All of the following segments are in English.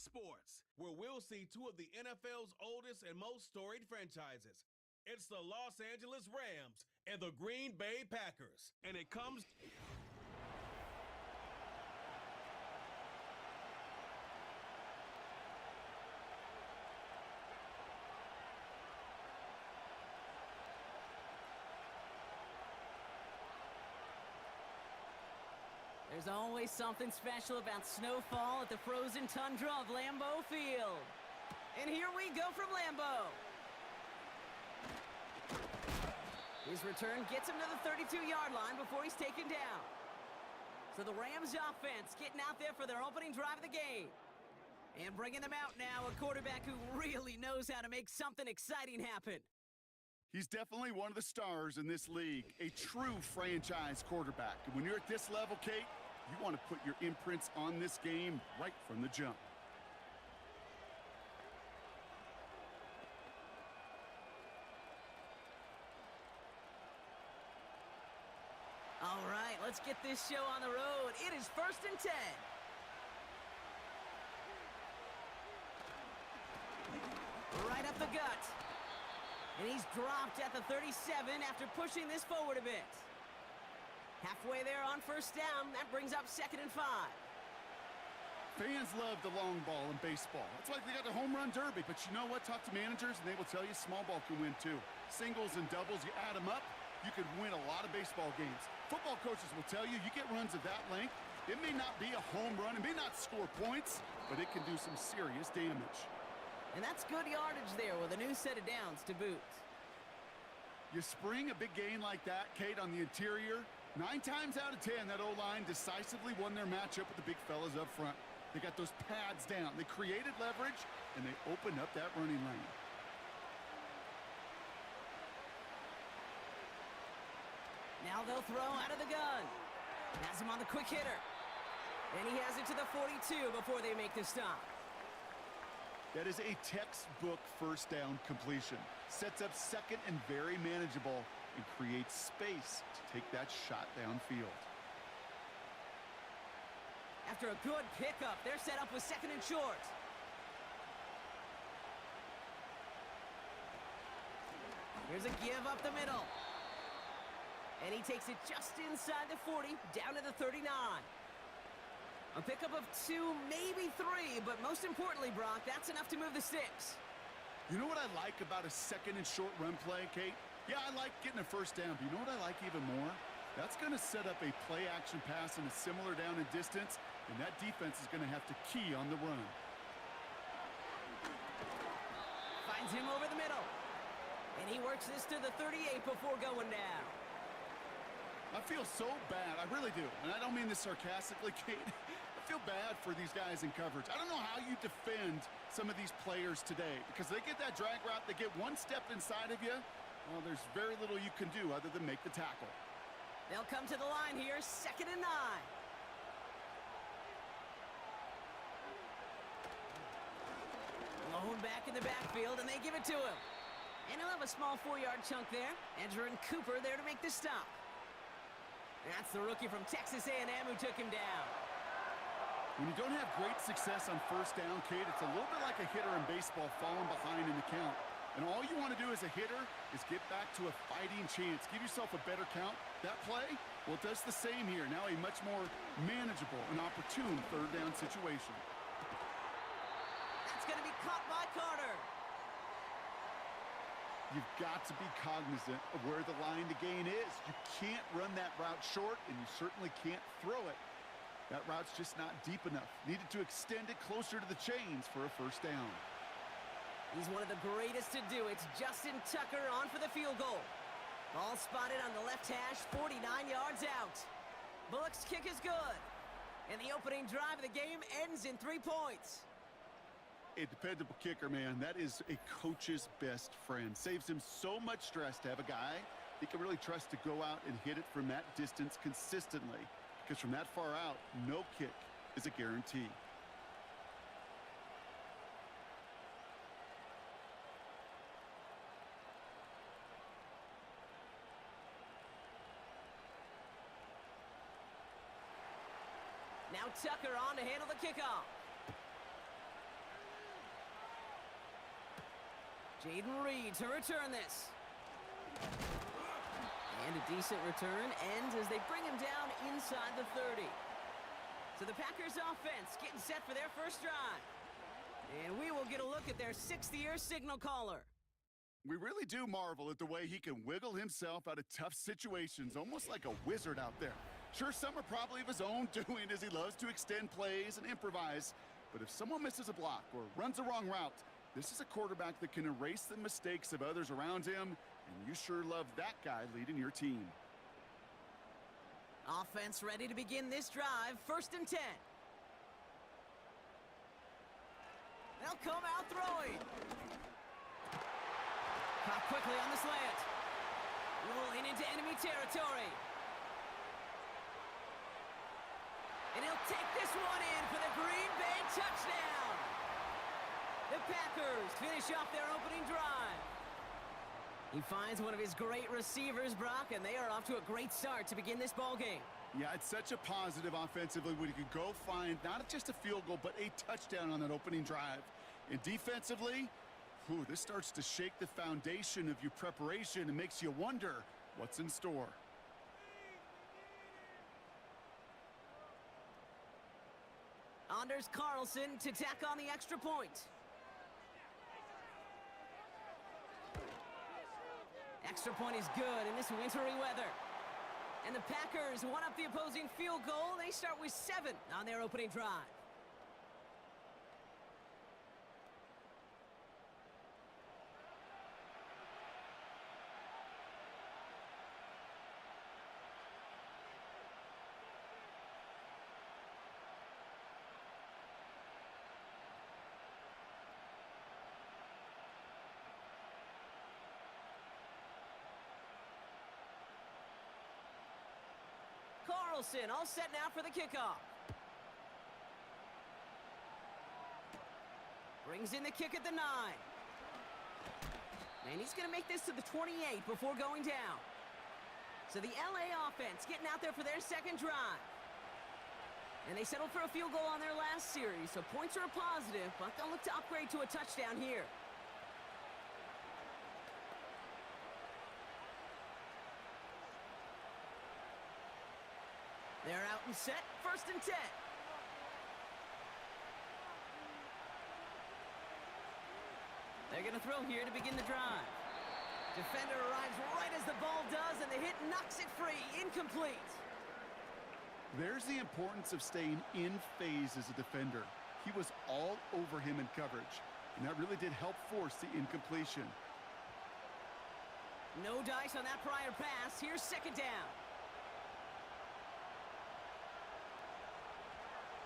sports, where we'll see two of the NFL's oldest and most storied franchises. It's the Los Angeles Rams and the Green Bay Packers. And it comes... There's always something special about snowfall at the frozen tundra of Lambeau Field. And here we go from Lambeau. His return gets him to the 32-yard line before he's taken down. So the Rams offense getting out there for their opening drive of the game. And bringing them out now, a quarterback who really knows how to make something exciting happen. He's definitely one of the stars in this league, a true franchise quarterback. And when you're at this level, Kate, you want to put your imprints on this game right from the jump. All right, let's get this show on the road. It is 1st and 10. Right up the gut. And he's dropped at the 37 after pushing this forward a bit. Halfway there on 1st down. That brings up 2nd and 5. Fans love the long ball in baseball. It's like they got the home run derby. But you know what? Talk to managers, and they will tell you small ball can win too. Singles and doubles, you add them up, you could win a lot of baseball games. Football coaches will tell you get runs of that length. It may not be a home run. It may not score points, but it can do some serious damage. And that's good yardage there with a new set of downs to boot. You spring a big gain like that, Kate, on the interior, 9 times out of 10, that O-line decisively won their matchup with the big fellas up front. They got those pads down. They created leverage, and they opened up that running lane. Now they'll throw out of the gun. Has him on the quick hitter. And he has it to the 42 before they make the stop. That is a textbook 1st down completion. Sets up 2nd and very manageable and creates space to take that shot downfield. After a good pickup, they're set up with 2nd and short. Here's a give up the middle. And he takes it just inside the 40, down to the 39. A pickup of 2, maybe 3, but most importantly, Brock, that's enough to move the sticks. You know what I like about a 2nd and short run play, Kate? Yeah, I like getting a 1st down, but you know what I like even more? That's going to set up a play-action pass in a similar down and distance, and that defense is going to have to key on the run. Finds him over the middle. And he works this to the 38 before going down. I feel so bad, I really do, and I don't mean this sarcastically, Kate. I feel bad for these guys in coverage. I don't know how you defend some of these players today, because they get that drag route, they get one step inside of you, well, there's very little you can do other than make the tackle. They'll come to the line here, 2nd and 9. Lone back in the backfield, and they give it to him. And he'll have a small 4-yard chunk there. Edger and Cooper there to make the stop. That's the rookie from Texas A&M who took him down. When you don't have great success on 1st down, Kate, it's a little bit like a hitter in baseball falling behind in the count. And all you want to do as a hitter is get back to a fighting chance. Give yourself a better count. That play, well, it does the same here. Now a much more manageable and opportune 3rd down situation. That's going to be caught by Carter. You've got to be cognizant of where the line to gain is. You can't run that route short, and you certainly can't throw it. That route's just not deep enough. Needed to extend it closer to the chains for a 1st down. He's one of the greatest to do. It's Justin Tucker on for the field goal. Ball spotted on the left hash, 49 yards out. Bullock's kick is good. And the opening drive of the game ends in 3 points. A dependable kicker, man. That is a coach's best friend. Saves him so much stress to have a guy he can really trust to go out and hit it from that distance consistently. Because from that far out, no kick is a guarantee. Now Tucker on to handle the kickoff. Jaden Reed to return this. And a decent return ends as they bring him down inside the 30. So the Packers offense getting set for their first drive. And we will get a look at their 6th-year signal caller. We really do marvel at the way he can wiggle himself out of tough situations, almost like a wizard out there. Sure, some are probably of his own doing, as he loves to extend plays and improvise. But if someone misses a block or runs the wrong route, this is a quarterback that can erase the mistakes of others around him, and you sure love that guy leading your team. Offense ready to begin this drive, 1st and 10. They'll come out throwing. Caught quickly on the slant. Rolling into enemy territory. And he'll take this one in for the Green Bay touchdown. The Packers finish off their opening drive. He finds one of his great receivers, Brock, and they are off to a great start to begin this ballgame. Yeah, it's such a positive offensively when you can go find not just a field goal, but a touchdown on that opening drive. And defensively, this starts to shake the foundation of your preparation and makes you wonder what's in store. Anders Carlson to tack on the extra point. Extra point is good in this wintry weather. And the Packers one up the opposing field goal. They start with 7 on their opening drive. Carlson all set now for the kickoff. Brings in the kick at the 9. And he's going to make this to the 28 before going down. So the LA offense getting out there for their second drive. And they settled for a field goal on their last series, so points are a positive, but they'll look to upgrade to a touchdown here. They're out and set, 1st and 10. They're going to throw here to begin the drive. Defender arrives right as the ball does, and the hit knocks it free, incomplete. There's the importance of staying in phase as a defender. He was all over him in coverage, and that really did help force the incompletion. No dice on that prior pass. Here's 2nd down.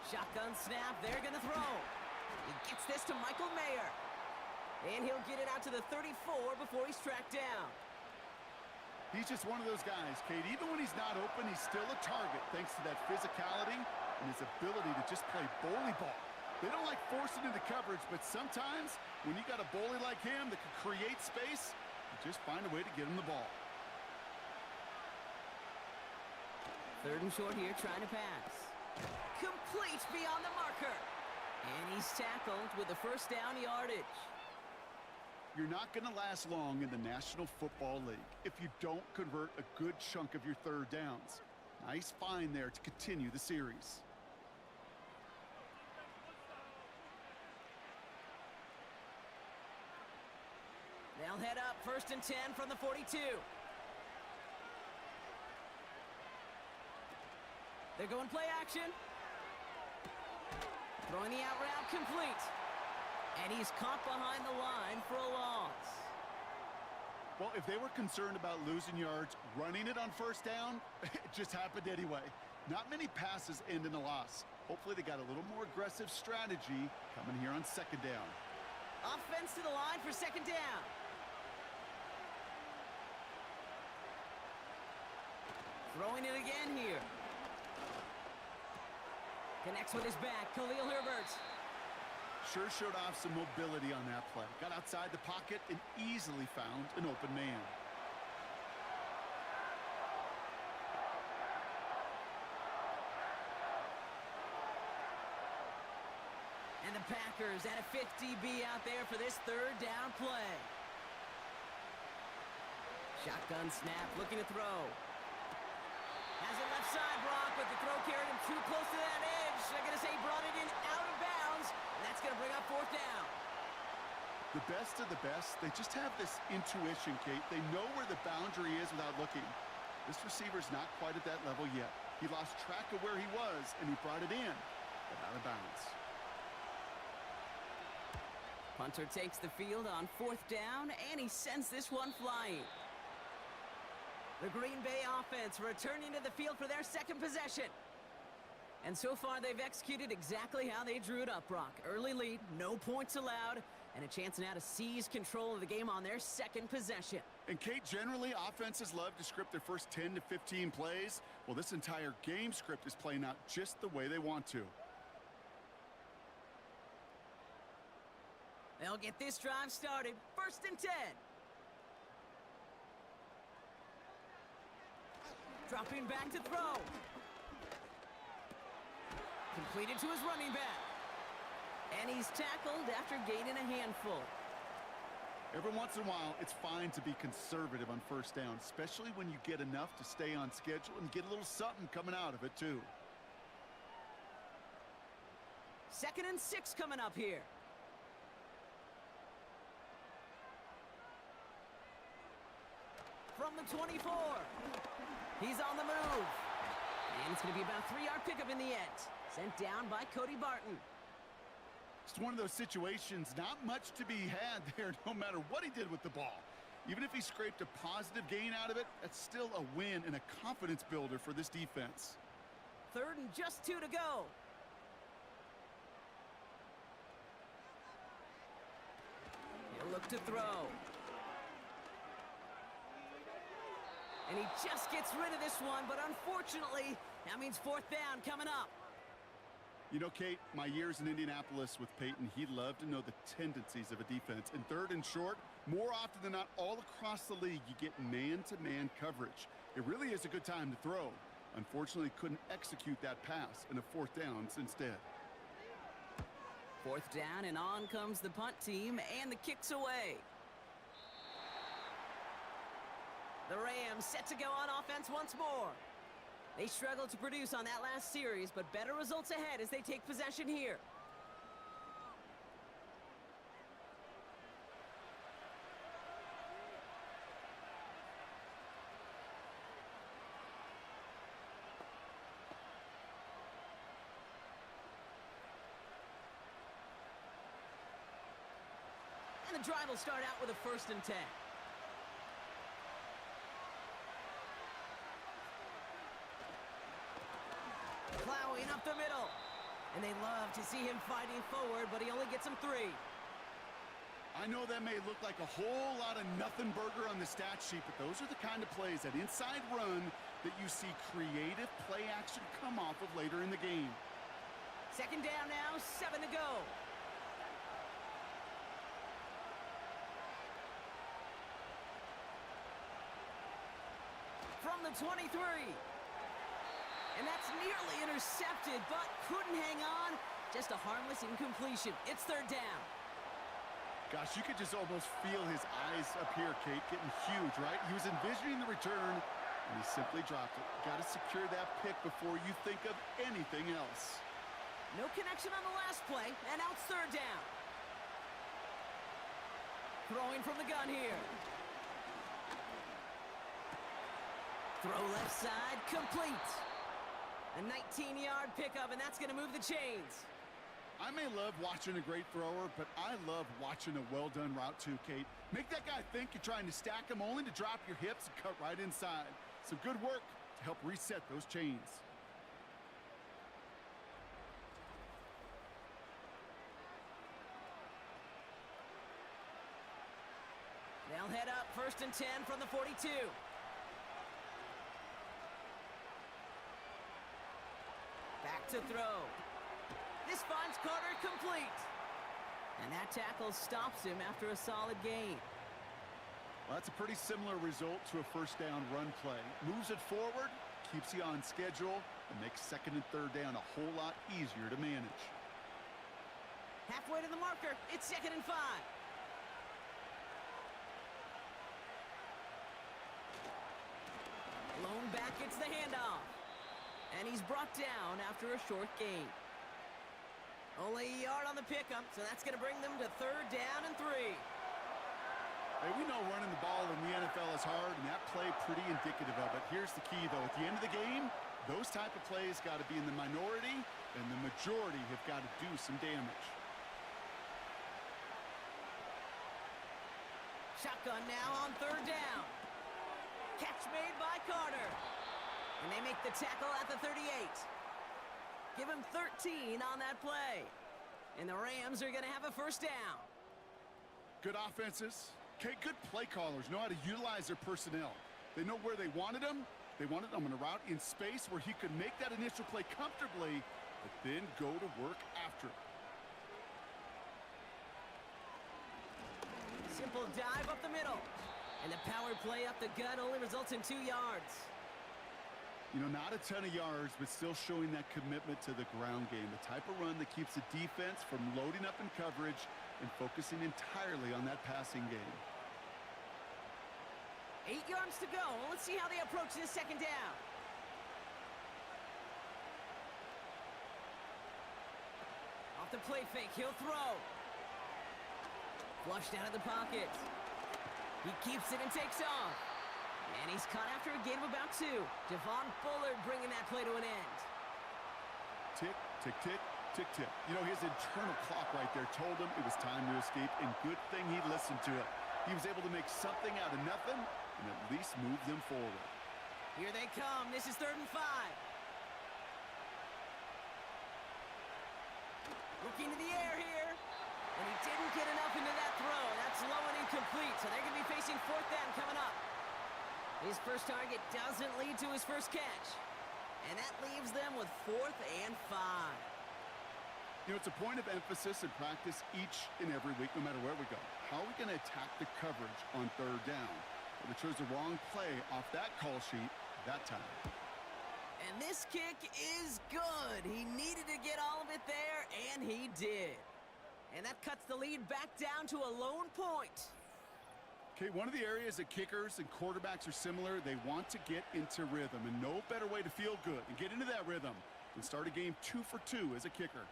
Shotgun snap, they're going to throw. He gets this to Michael Mayer. And he'll get it out to the 34 before he's tracked down. He's just one of those guys, Kate. Even when he's not open, he's still a target thanks to that physicality and his ability to just play bully ball. They don't like forcing into coverage, but sometimes when you got a bully like him that can create space, you just find a way to get him the ball. 3rd and short here, trying to pass. Complete beyond the marker. And he's tackled with the 1st down yardage. You're not going to last long in the National Football League if you don't convert a good chunk of your 3rd downs. Nice find there to continue the series. They'll head up 1st and 10 from the 42. They're going play action. Throwing the out route complete. And he's caught behind the line for a loss. Well, if they were concerned about losing yards, running it on 1st down, it just happened anyway. Not many passes end in a loss. Hopefully they got a little more aggressive strategy coming here on 2nd down. Offense to the line for 2nd down. Throwing it again here. Connects with his back, Khalil Herbert. Sure showed off some mobility on that play. Got outside the pocket and easily found an open man. And the Packers at a 50 B out there for this 3rd down play. Shotgun snap, looking to throw. Has it left side, Brock, but the throw carried him too close to that edge. They're going to say he brought it in out of bounds, and that's going to bring up fourth down. The best of the best, they just have this intuition, Kate. They know where the boundary is without looking. This receiver's not quite at that level yet. He lost track of where he was, and he brought it in, but out of bounds. Punter takes the field on fourth down, and he sends this one flying. The Green Bay offense returning to the field for their second possession. And so far, they've executed exactly how they drew it up, Brock. Early lead, no points allowed, and a chance now to seize control of the game on their second possession. And Kate, generally, offenses love to script their first 10 to 15 plays. Well, this entire game script is playing out just the way they want to. They'll get this drive started. 1st and 10. Dropping back to throw. Completed to his running back. And he's tackled after gaining a handful. Every once in a while, it's fine to be conservative on first down, especially when you get enough to stay on schedule and get a little something coming out of it, too. 2nd and 6 coming up here. From the 24. He's on the move. And it's going to be about a 3-yard pickup in the end. Sent down by Cody Barton. It's one of those situations, not much to be had there no matter what he did with the ball. Even if he scraped a positive gain out of it, that's still a win and a confidence builder for this defense. 3rd and just 2 to go. He'll look to throw. And he just gets rid of this one, but unfortunately, that means 4th down coming up. You know, Kate, my years in Indianapolis with Peyton, he loved to know the tendencies of a defense. In 3rd and short, more often than not, all across the league, you get man-to-man coverage. It really is a good time to throw. Unfortunately, couldn't execute that pass in a 4th down instead. 4th down, and on comes the punt team, and the kick's away. The Rams set to go on offense once more. They struggled to produce on that last series, but better results ahead as they take possession here. And the drive will start out with a 1st and 10. Plowing up the middle. And they love to see him fighting forward, but he only gets him 3. I know that may look like a whole lot of nothing burger on the stat sheet, but those are the kind of plays, that inside run, that you see creative play action come off of later in the game. 2nd down now, 7 to go. From the 23. And that's nearly intercepted, but couldn't hang on. Just a harmless incompletion. It's 3rd down. Gosh, you could just almost feel his eyes up here, Kate, getting huge, right? He was envisioning the return, and he simply dropped it. Got to secure that pick before you think of anything else. No connection on the last play, and now it's 3rd down. Throwing from the gun here. Throw left side, complete. A 19-yard pickup, and that's going to move the chains. I may love watching a great thrower, but I love watching a well-done route too, Kate. Make that guy think you're trying to stack him only to drop your hips and cut right inside. Some good work to help reset those chains. They'll head up 1st and 10 from the 42. Back to throw. This finds Carter complete. And that tackle stops him after a solid gain. Well, that's a pretty similar result to a 1st down run play. Moves it forward, keeps you on schedule, and makes 2nd and 3rd down a whole lot easier to manage. Halfway to the marker, it's 2nd and 5. gets the handoff. And he's brought down after a short gain. Only a yard on the pickup, so that's going to bring them to 3rd down and 3. Hey, we know running the ball in the NFL is hard, and that play pretty indicative of it. Here's the key, though. At the end of the game, those type of plays got to be in the minority, and the majority have got to do some damage. Shotgun now on 3rd down. Catch made by Carter. And they make the tackle at the 38. Give him 13 on that play. And the Rams are going to have a 1st down. Good offenses. Okay, good play callers know how to utilize their personnel. They know where they wanted them. They wanted them on a route in space where he could make that initial play comfortably, but then go to work after it. Simple dive up the middle. And the power play up the gut only results in 2 yards. You know, not a ton of yards, but still showing that commitment to the ground game. The type of run that keeps the defense from loading up in coverage and focusing entirely on that passing game. 8 yards to go. Let's see how they approach this 2nd down. Off the play fake, he'll throw. Flushed out of the pocket. He keeps it and takes off. And he's caught after a gain of about 2. Javon Bullard bringing that play to an end. Tick, tick, tick, tick, tick. You know, his internal clock right there told him it was time to escape, and good thing he listened to it. He was able to make something out of nothing and at least move them forward. Here they come. This is 3rd and 5. Looking to the air here. And he didn't get enough into that throw. That's low and incomplete, so they're going to be facing 4th down coming up. His first target doesn't lead to his first catch. And that leaves them with 4th and 5. You know, it's a point of emphasis and practice each and every week, no matter where we go. How are we going to attack the coverage on 3rd down? Well, we chose the wrong play off that call sheet that time. And this kick is good. He needed to get all of it there, and he did. And that cuts the lead back down to a lone point. Okay, one of the areas that kickers and quarterbacks are similar, they want to get into rhythm, and no better way to feel good and get into that rhythm than start a game 2 for 2 as a kicker.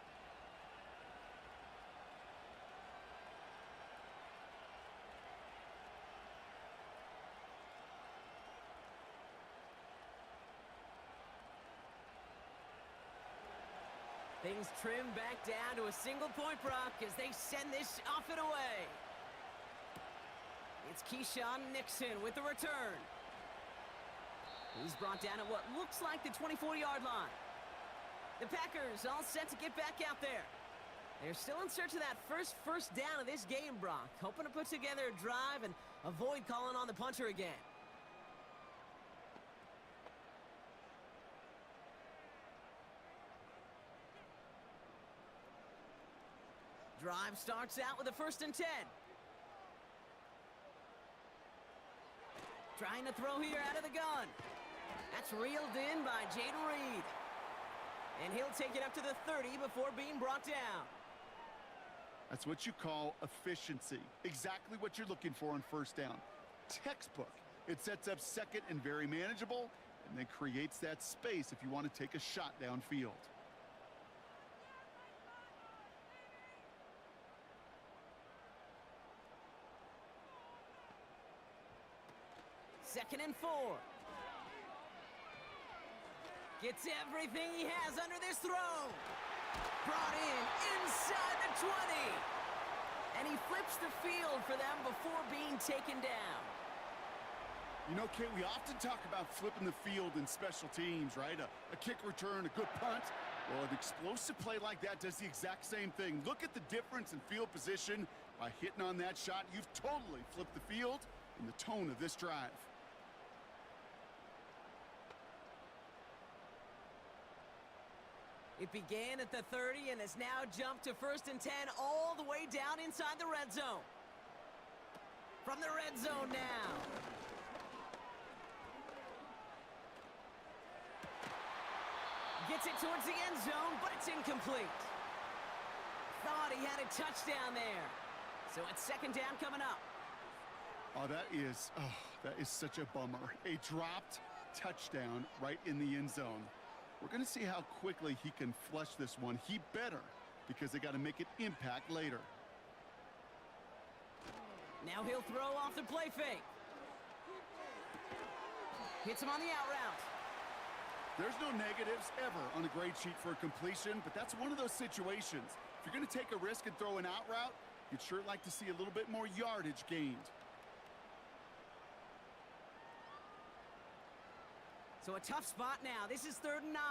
Things trim back down to a single point, Brock, as they send this off and away. It's Keyshawn Nixon with the return. He's brought down at what looks like the 24-yard line. The Packers all set to get back out there. They're still in search of that first down of this game, Brock, hoping to put together a drive and avoid calling on the punter again. Drive starts out with a 1st and 10. Trying to throw here out of the gun. That's reeled in by Jaden Reed. And he'll take it up to the 30 before being brought down. That's what you call efficiency. Exactly what you're looking for on 1st down. Textbook. It sets up 2nd and very manageable, and then creates that space if you want to take a shot downfield. 2nd and 4. Gets everything he has under this throw. Brought in inside the 20. And he flips the field for them before being taken down. You know, Kate, we often talk about flipping the field in special teams, right? A kick return, a good punt. Well, an explosive play like that does the exact same thing. Look at the difference in field position. By hitting on that shot, you've totally flipped the field and the tone of this drive. It began at the 30 and has now jumped to 1st and 10 all the way down inside the red zone. From the red zone now. Gets it towards the end zone, but it's incomplete. Thought he had a touchdown there. So it's 2nd down coming up. Oh, that is such a bummer. A dropped touchdown right in the end zone. We're going to see how quickly he can flush this one. He better, because they got to make it impact later. Now he'll throw off the play fake. Hits him on the out route. There's no negatives ever on a grade sheet for a completion, but that's one of those situations. If you're going to take a risk and throw an out route, you'd sure like to see a little bit more yardage gained. So a tough spot now. This is 3rd and 9.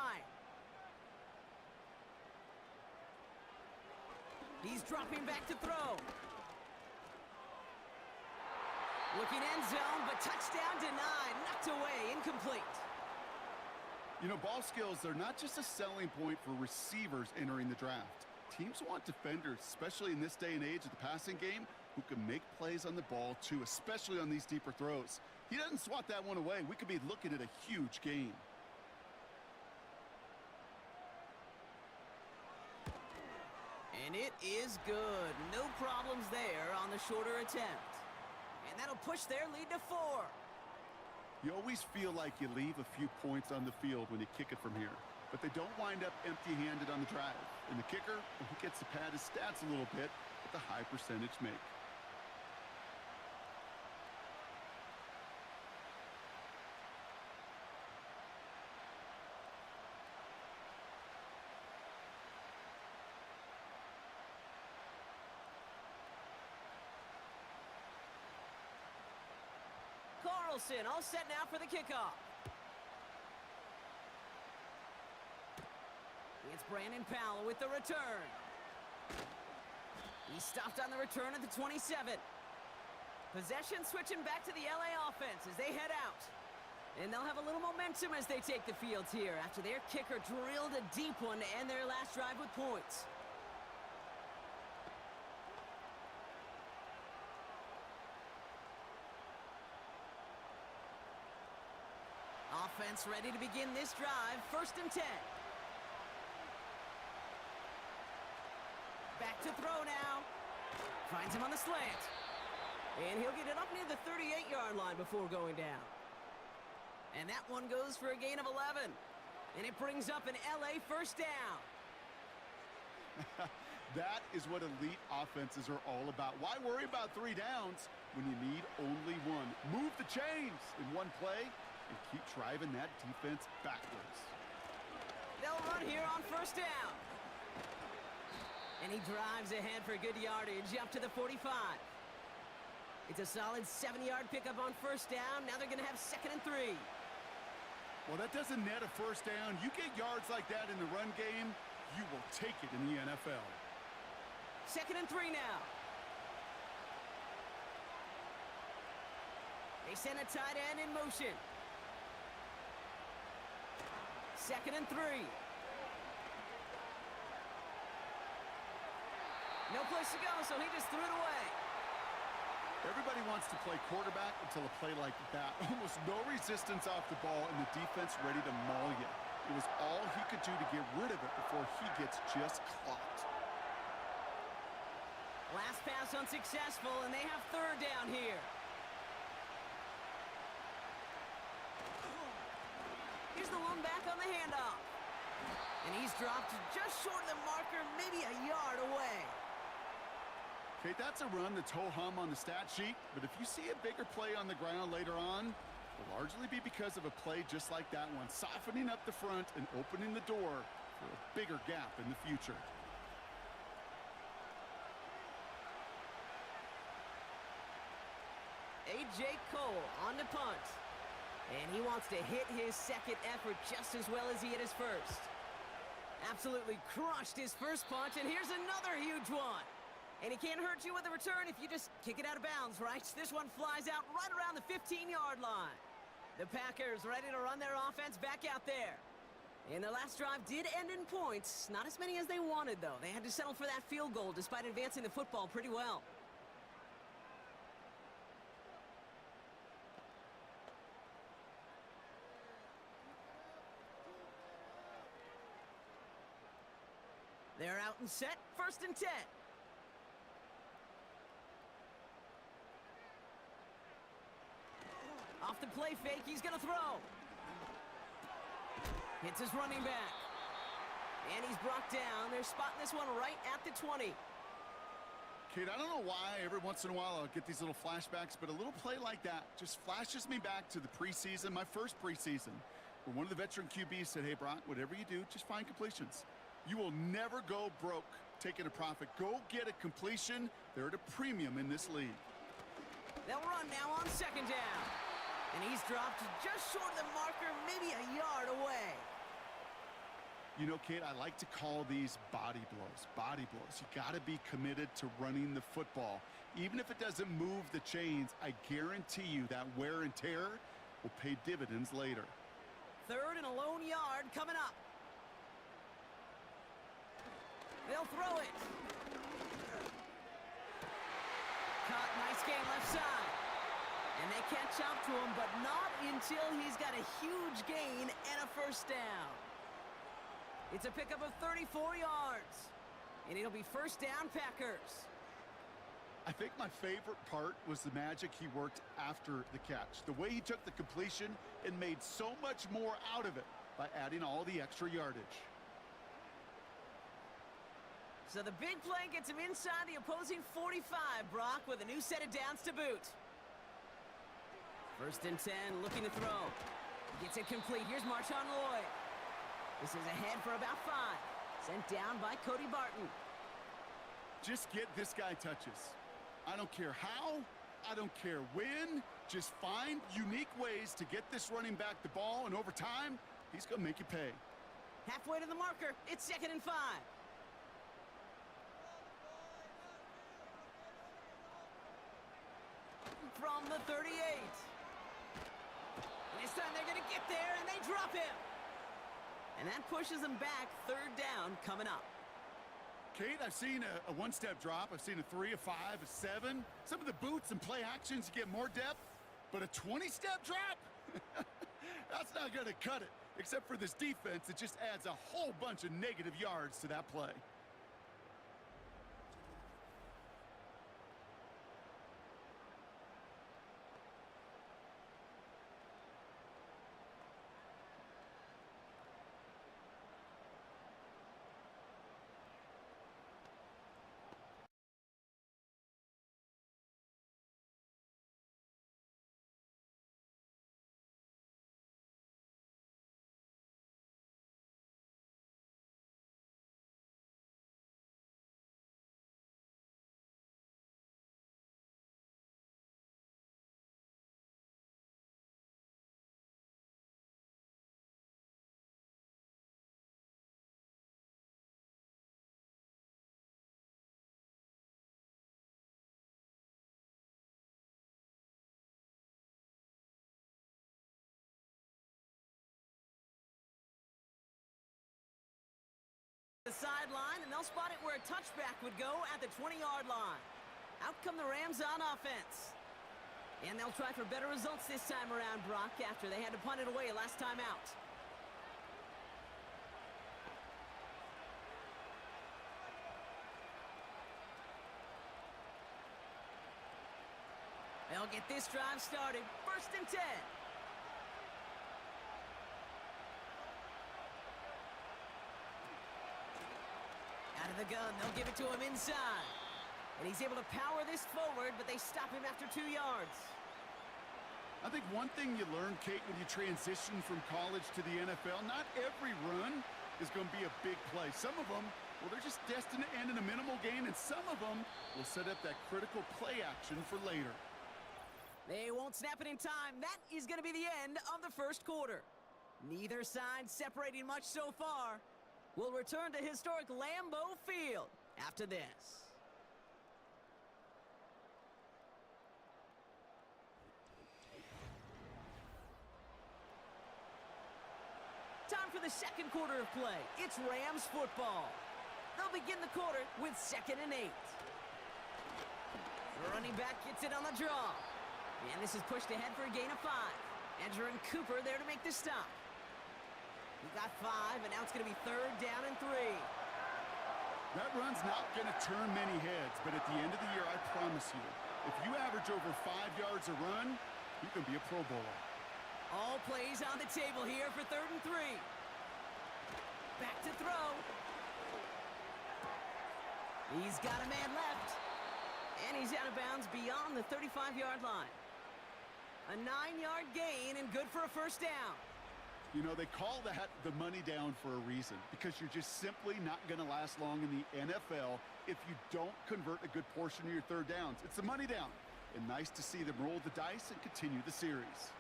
He's dropping back to throw. Looking end zone, but touchdown denied. Knocked away, incomplete. You know, ball skills are not just a selling point for receivers entering the draft. Teams want defenders, especially in this day and age of the passing game, who can make plays on the ball too, especially on these deeper throws. He doesn't swat that one away. We could be looking at a huge gain. And it is good. No problems there on the shorter attempt. And that'll push their lead to 4. You always feel like you leave a few points on the field when you kick it from here, but they don't wind up empty-handed on the drive. And the kicker, he gets to pad his stats a little bit with a high percentage make. Carlson all set now for the kickoff. It's Brandon Powell with the return. He stopped on the return at the 27. Possession switching back to the LA offense as they head out. And they'll have a little momentum as they take the field here after their kicker drilled a deep one to end their last drive with points. Offense ready to begin this drive. 1st and 10. Back to throw now. Finds him on the slant. And he'll get it up near the 38-yard line before going down. And that one goes for a gain of 11. And it brings up an LA 1st down. That is what elite offenses are all about. Why worry about 3 downs when you need only one? Move the chains in one play and keep driving that defense backwards. They'll run here on 1st down. And he drives ahead for good yardage up to the 45. It's a solid 7-yard pickup on 1st down. Now they're going to have 2nd and 3. Well, that doesn't net a 1st down. You get yards like that in the run game, you will take it in the NFL. 2nd and 3 now. They send a tight end in motion. 2nd and 3. No place to go, so he just threw it away. Everybody wants to play quarterback until a play like that. Almost no resistance off the ball and the defense ready to maul you. It was all he could do to get rid of it before he gets just clocked. Last pass unsuccessful, and they have 3rd down here. Here's the one back on the handoff. And he's dropped just short of the marker, maybe a yard away. Okay, that's a run that's ho-hum on the stat sheet, but if you see a bigger play on the ground later on, it'll largely be because of a play just like that one, softening up the front and opening the door for a bigger gap in the future. A.J. Cole on the punt. And he wants to hit his 2nd effort just as well as he hit his 1st. Absolutely crushed his 1st punt, and here's another huge one. And he can't hurt you with a return if you just kick it out of bounds, right? This one flies out right around the 15-yard line. The Packers ready to run their offense back out there. And their last drive did end in points. Not as many as they wanted, though. They had to settle for that field goal despite advancing the football pretty well. They're out and set. 1st and 10. Off the play fake, he's going to throw. It's his running back. And he's brought down. They're spotting this one right at the 20. Kate, I don't know why every once in a while I'll get these little flashbacks, but a little play like that just flashes me back to the preseason, my first preseason, where one of the veteran QBs said, hey, Brock, whatever you do, just find completions. You will never go broke taking a profit. Go get a completion. They're at a premium in this league. They'll run now on second down. And he's dropped just short of the marker, maybe a yard away. You know, Kate, I like to call these body blows. Body blows. You got to be committed to running the football. Even if it doesn't move the chains, I guarantee you that wear and tear will pay dividends later. Third and a lone yard coming up. They'll throw it. Caught, nice game left side. And they catch up to him, but not until he's got a huge gain and a first down. It's a pickup of 34 yards. And it'll be first down, Packers. I think my favorite part was the magic he worked after the catch. The way he took the completion and made so much more out of it by adding all the extra yardage. So the big play gets him inside the opposing 45, Brock, with a new set of downs to boot. First and 10, looking to throw. Gets it complete. Here's Marshawn Lloyd. This is ahead for about 5. Sent down by Cody Barton. Just get this guy touches. I don't care how. I don't care when. Just find unique ways to get this running back the ball, and over time, he's going to make you pay. Halfway to the marker. It's second and 5. From the 38. And this time they're going to get there, and they drop him. And that pushes them back. Third down coming up. Kate, I've seen a one-step drop. I've seen a 3, a 5, a 7. Some of the boots and play actions, you get more depth. But a 20-step drop? That's not going to cut it. Except for this defense, it just adds a whole bunch of negative yards to that play. The sideline, and they'll spot it where a touchback would go at the 20-yard line. Out come the Rams on offense. And they'll try for better results this time around, Brock, after they had to punt it away last time out. They'll get this drive started. First and 10. Out of the gun, they'll give it to him inside. And he's able to power this forward, but they stop him after 2 yards. I think one thing you learn, Kate, when you transition from college to the NFL, not every run is going to be a big play. Some of them, well, they're just destined to end in a minimal gain, and some of them will set up that critical play action for later. They won't snap it in time. That is going to be the end of the first quarter. Neither side separating much so far. We'll return to historic Lambeau Field after this. Time for the second quarter of play. It's Rams football. They'll begin the quarter with 2nd and 8. The running back gets it on the draw. And this is pushed ahead for a gain of 5. Edger and Cooper there to make the stop. He got 5, and now it's going to be 3rd down and 3. That run's not going to turn many heads, but at the end of the year, I promise you, if you average over 5 yards a run, you can be a Pro Bowler. All plays on the table here for 3rd and 3. Back to throw. He's got a man left. And he's out of bounds beyond the 35-yard line. A 9-yard gain and good for a first down. You know, they call that the money down for a reason, because you're just simply not going to last long in the NFL if you don't convert a good portion of your third downs. It's the money down. And nice to see them roll the dice and continue the series.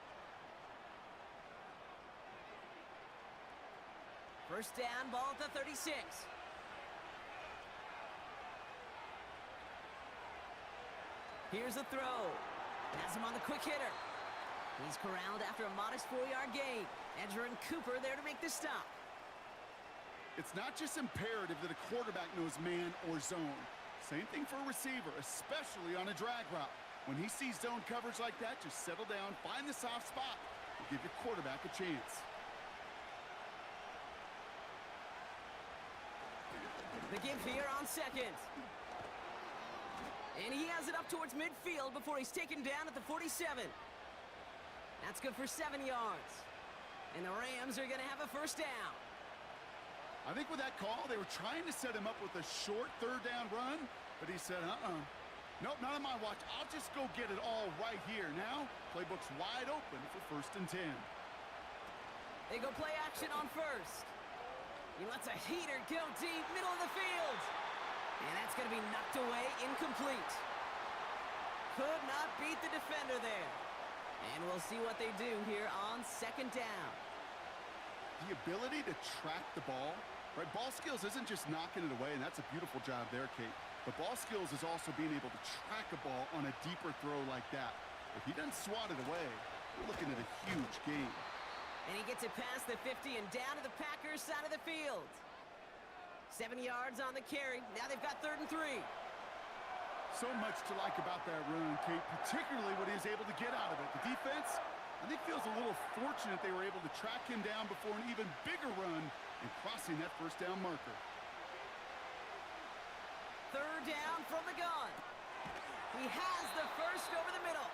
First down, ball at the 36. Here's a throw. Has him on the quick hitter. He's corralled after a modest 4-yard gain. Edger and Cooper there to make the stop. It's not just imperative that a quarterback knows man or zone. Same thing for a receiver, especially on a drag route. When he sees zone coverage like that, just settle down, find the soft spot, and give your quarterback a chance. The give here on second. And he has it up towards midfield before he's taken down at the 47. That's good for 7 yards. And the Rams are going to have a first down. I think with that call, they were trying to set him up with a short third down run, but he said, nope, not on my watch. I'll just go get it all right here. Now, playbook's wide open for 1st and 10. They go play action on first. He lets a heater go deep, middle of the field. And that's going to be knocked away, incomplete. Could not beat the defender there. And we'll see what they do here on 2nd down. The ability to track the ball, right? Ball skills isn't just knocking it away, and that's a beautiful job there, Kate. But ball skills is also being able to track a ball on a deeper throw like that. If he doesn't swat it away, we're looking at a huge gain. And he gets it past the 50 and down to the Packers side of the field. 7 yards on the carry. Now they've got 3rd and 3. So much to like about that run, Kate, particularly what he was able to get out of it. The defense, I think, feels a little fortunate they were able to track him down before an even bigger run and crossing that first down marker. 3rd down from the gun. He has the first over the middle.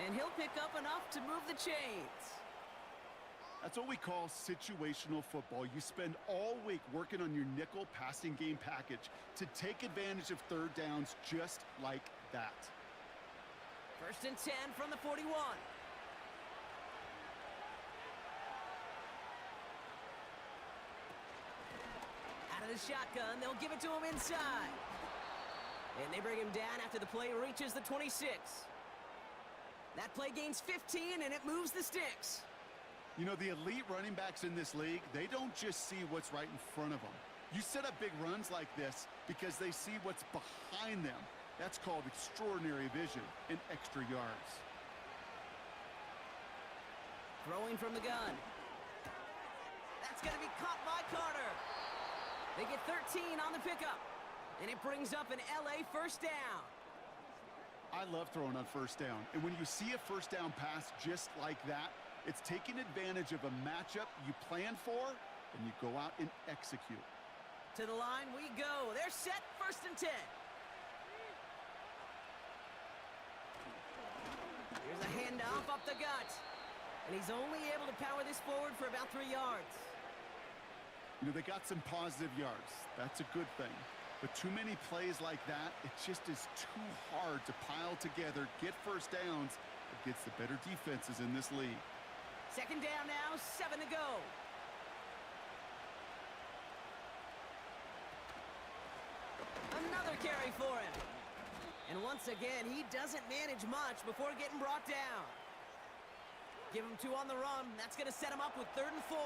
And he'll pick up enough to move the chains. That's what we call situational football. You spend all week working on your nickel passing game package to take advantage of third downs just like that. 1st and 10 from the 41. Out of the shotgun, they'll give it to him inside. And they bring him down after the play reaches the 26. That play gains 15, and it moves the sticks. You know, the elite running backs in this league, they don't just see what's right in front of them. You set up big runs like this because they see what's behind them. That's called extraordinary vision and extra yards. Throwing from the gun. That's going to be caught by Carter. They get 13 on the pickup. And it brings up an LA first down. I love throwing on first down. And when you see a first down pass just like that, it's taking advantage of a matchup you planned for, and you go out and execute. To the line we go. They're set, 1st and 10. Here's a handoff up the gut. And he's only able to power this forward for about 3 yards. You know, they got some positive yards. That's a good thing. But too many plays like that, it just is too hard to pile together, get first downs against the better defenses in this league. 2nd down now, 7 to go. Another carry for him. And once again, he doesn't manage much before getting brought down. Give him 2 on the run. That's going to set him up with 3rd and 4.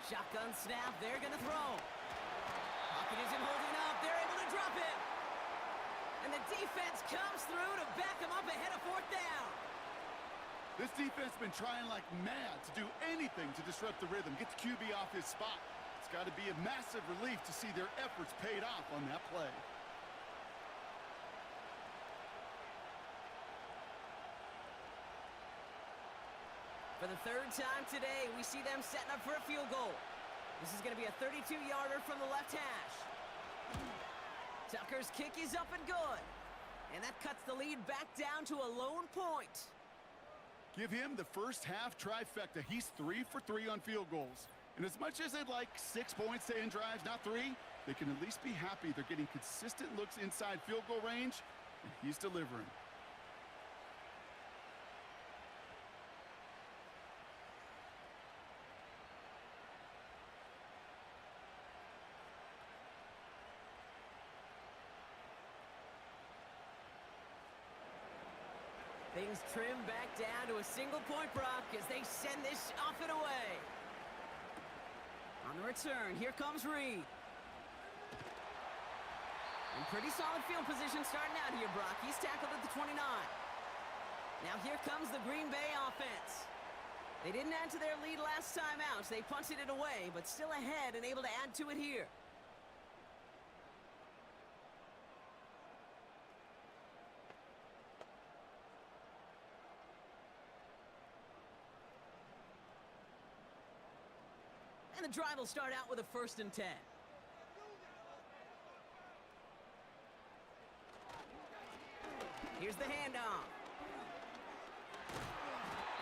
Shotgun snap, they're gonna throw. Pocket isn't holding up, they're able to drop it. And the defense comes through to back him up ahead of 4th down. This defense has been trying like mad to do anything to disrupt the rhythm, get the QB off his spot. It's got to be a massive relief to see their efforts paid off on that play. For the 3rd time today, we see them setting up for a field goal. This is going to be a 32-yarder from the left hash. Tucker's kick is up and good. And that cuts the lead back down to a lone point. Give him the first half trifecta. He's 3 for 3 on field goals. And as much as they'd like 6 points to end drives, not 3, they can at least be happy they're getting consistent looks inside field goal range, and he's delivering. Things trim back down to a single point, Brock, as they send this off and away. On the return, here comes Reed. In pretty solid field position starting out here, Brock. He's tackled at the 29. Now here comes the Green Bay offense. They didn't add to their lead last time out, so they punted it away, but still ahead and able to add to it here. And the drive will start out with a 1st and 10. Here's the handoff.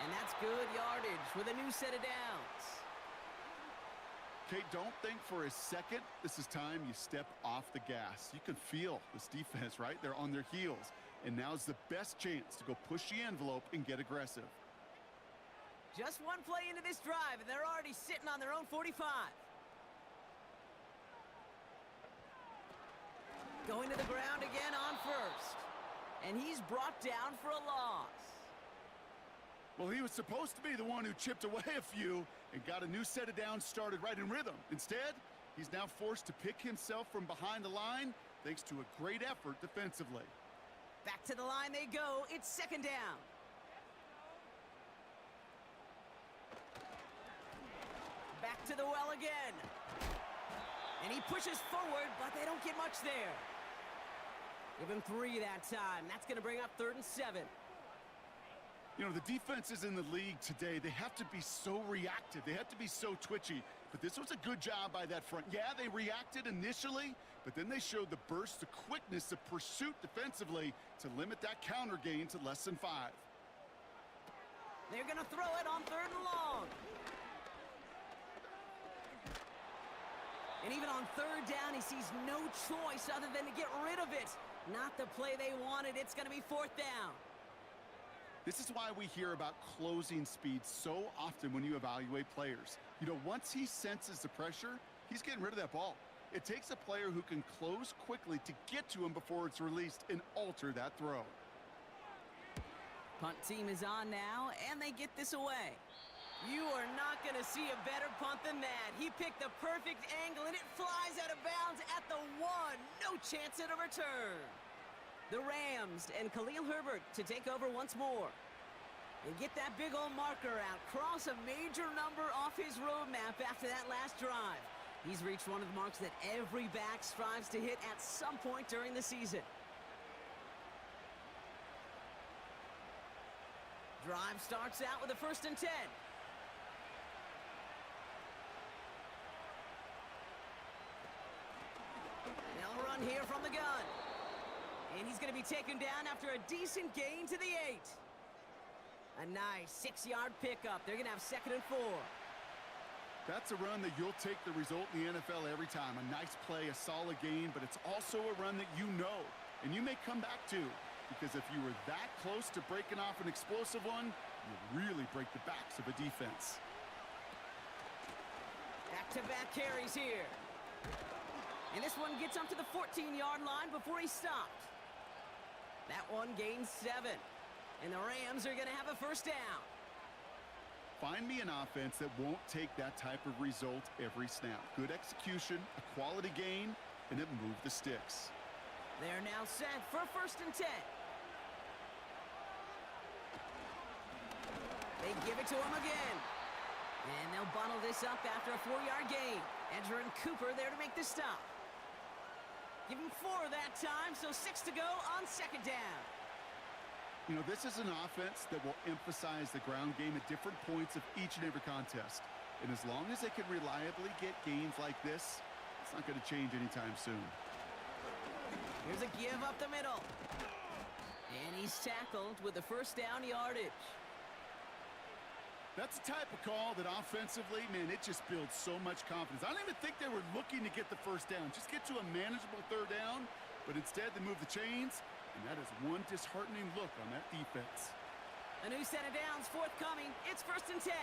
And that's good yardage with a new set of downs. Kate, don't think for a second this is time you step off the gas. You can feel this defense, right? They're on their heels. And now's the best chance to go push the envelope and get aggressive. Just one play into this drive, and they're already sitting on their own 45. Going to the ground again on 1st. And he's brought down for a loss. Well, he was supposed to be the one who chipped away a few and got a new set of downs started right in rhythm. Instead, he's now forced to pick himself from behind the line thanks to a great effort defensively. Back to the line they go. It's 2nd down. Back to the well again. And he pushes forward, but they don't get much there. Give him 3 that time. That's going to bring up 3rd and 7. You know, the defenses in the league today, they have to be so reactive. They have to be so twitchy. But this was a good job by that front. Yeah, they reacted initially, but then they showed the burst, the quickness of pursuit defensively to limit that counter gain to less than 5. They're going to throw it on 3rd and long. And even on 3rd down, he sees no choice other than to get rid of it. Not the play they wanted. It's going to be 4th down. This is why we hear about closing speed so often when you evaluate players. You know, once he senses the pressure, he's getting rid of that ball. It takes a player who can close quickly to get to him before it's released and alter that throw. Punt team is on now, and they get this away. You are not going to see a better punt than that. He picked the perfect angle, and it flies out of bounds at the 1. No chance at a return. The Rams and Khalil Herbert to take over once more. And get that big old marker out. Cross a major number off his roadmap after that last drive. He's reached one of the marks that every back strives to hit at some point during the season. Drive starts out with a 1st and 10. They'll run here from the gun. And he's going to be taken down after a decent gain to the 8. A nice 6-yard pickup. They're going to have 2nd and 4. That's a run that you'll take the result in the NFL every time. A nice play, a solid gain, but it's also a run that you know, and you may come back to. Because if you were that close to breaking off an explosive one, you really break the backs of a defense. Back-to-back carries here. And this one gets up to the 14-yard line before he stopped. That one gains 7. And the Rams are going to have a 1st down. Find me an offense that won't take that type of result every snap. Good execution, a quality gain, and it moved the sticks. They're now set for a 1st and 10. They give it to him again. And they'll bundle this up after a 4-yard gain. Edger and Cooper there to make the stop. Give him 4 that time, so 6 to go on 2nd down. You know, this is an offense that will emphasize the ground game at different points of each and every contest. And as long as they can reliably get gains like this, it's not going to change anytime soon. Here's a give up the middle. And he's tackled with the first down yardage. That's the type of call that offensively, man, it just builds so much confidence. I don't even think they were looking to get the first down. Just get to a manageable third down, but instead they move the chains, and that is one disheartening look on that defense. A new set of downs forthcoming. It's 1st and 10.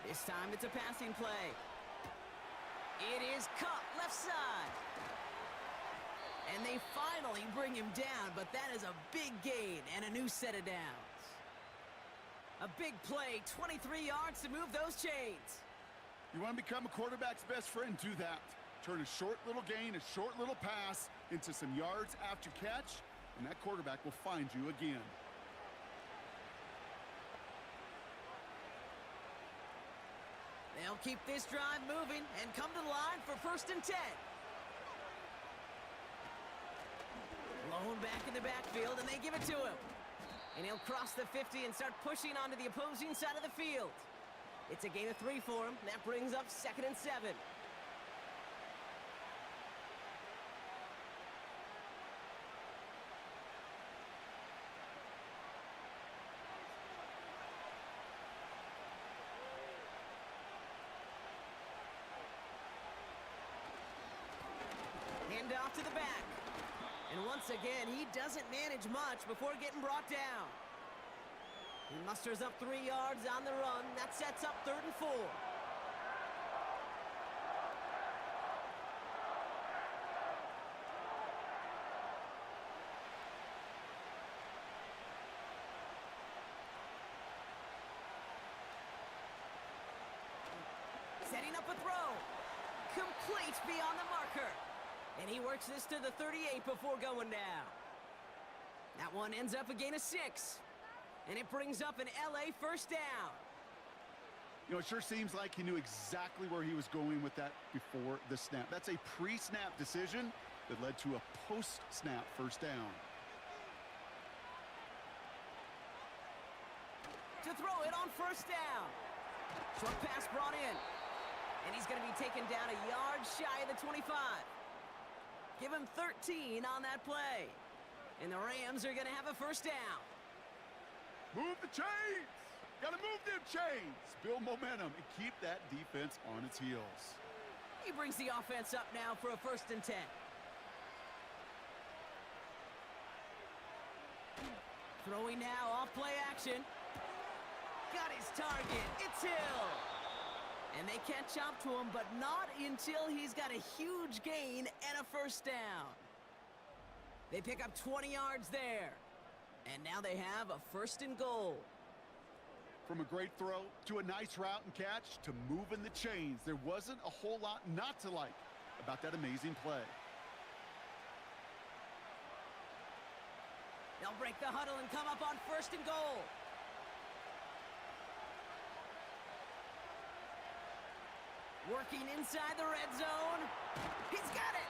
This time it's a passing play. It is caught left side. And they finally bring him down, but that is a big gain and a new set of downs. A big play, 23 yards to move those chains. You want to become a quarterback's best friend, do that. Turn a short little gain, a short little pass into some yards after catch, and that quarterback will find you again. They'll keep this drive moving and come to the line for 1st and 10. Blown back in the backfield, and they give it to him. And he'll cross the 50 and start pushing onto the opposing side of the field. It's a gain of 3 for him. That brings up 2nd and 7. Hand off to the back. And once again, he doesn't manage much before getting brought down. He musters up 3 yards on the run. That sets up 3rd and 4. Setting up a throw. Complete beyond the marker. And he works this to the 38 before going down. That one ends up a gain of 6. And it brings up an LA first down. You know, it sure seems like he knew exactly where he was going with that before the snap. That's a pre-snap decision that led to a post-snap first down. To throw it on 1st down. Short pass brought in. And he's going to be taken down a yard shy of the 25. Give him 13 on that play. And the Rams are going to have a first down. Move the chains! Gotta move them chains! Build momentum and keep that defense on its heels. He brings the offense up now for a 1st and 10. Throwing now off play action. Got his target. It's Hill. And they catch up to him, but not until he's got a huge gain and a first down. They pick up 20 yards there. And now they have a 1st and goal. From a great throw to a nice route and catch to moving the chains, there wasn't a whole lot not to like about that amazing play. They'll break the huddle and come up on 1st and goal. Working inside the red zone. He's got it.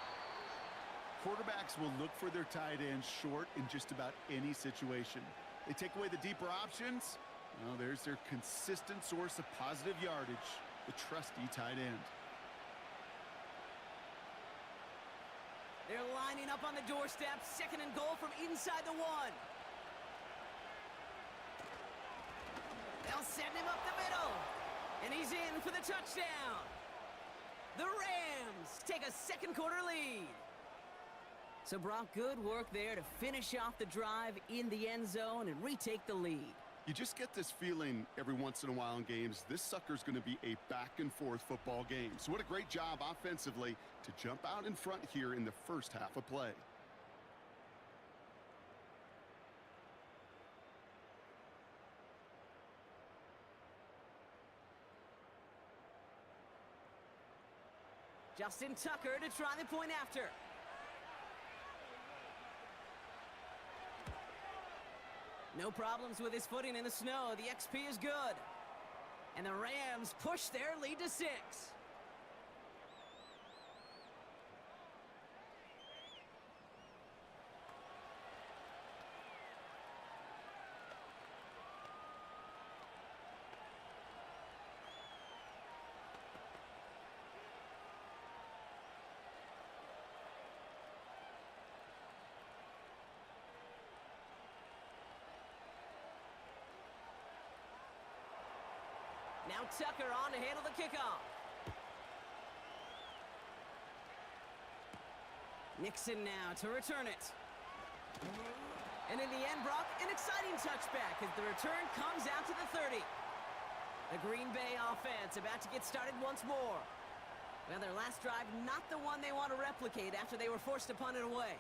Quarterbacks will look for their tight end short in just about any situation. They take away the deeper options. Well, there's their consistent source of positive yardage, the trusty tight end. They're lining up on the doorstep. 2nd and goal from inside the 1. They'll send him up the middle. And he's in for the touchdown. The Rams take a 2nd quarter lead. So Brock, good work there to finish off the drive in the end zone and retake the lead. You just get this feeling every once in a while in games, this sucker's going to be a back-and-forth football game. So what a great job offensively to jump out in front here in the first half of play. Justin Tucker to try the point after. No problems with his footing in the snow. The XP is good. And the Rams push their lead to 6. Now Tucker on to handle the kickoff. Nixon now to return it. And in the end, Brock, an exciting touchback as the return comes out to the 30. The Green Bay offense about to get started once more. Well, their last drive, not the one they want to replicate after they were forced to punt it away.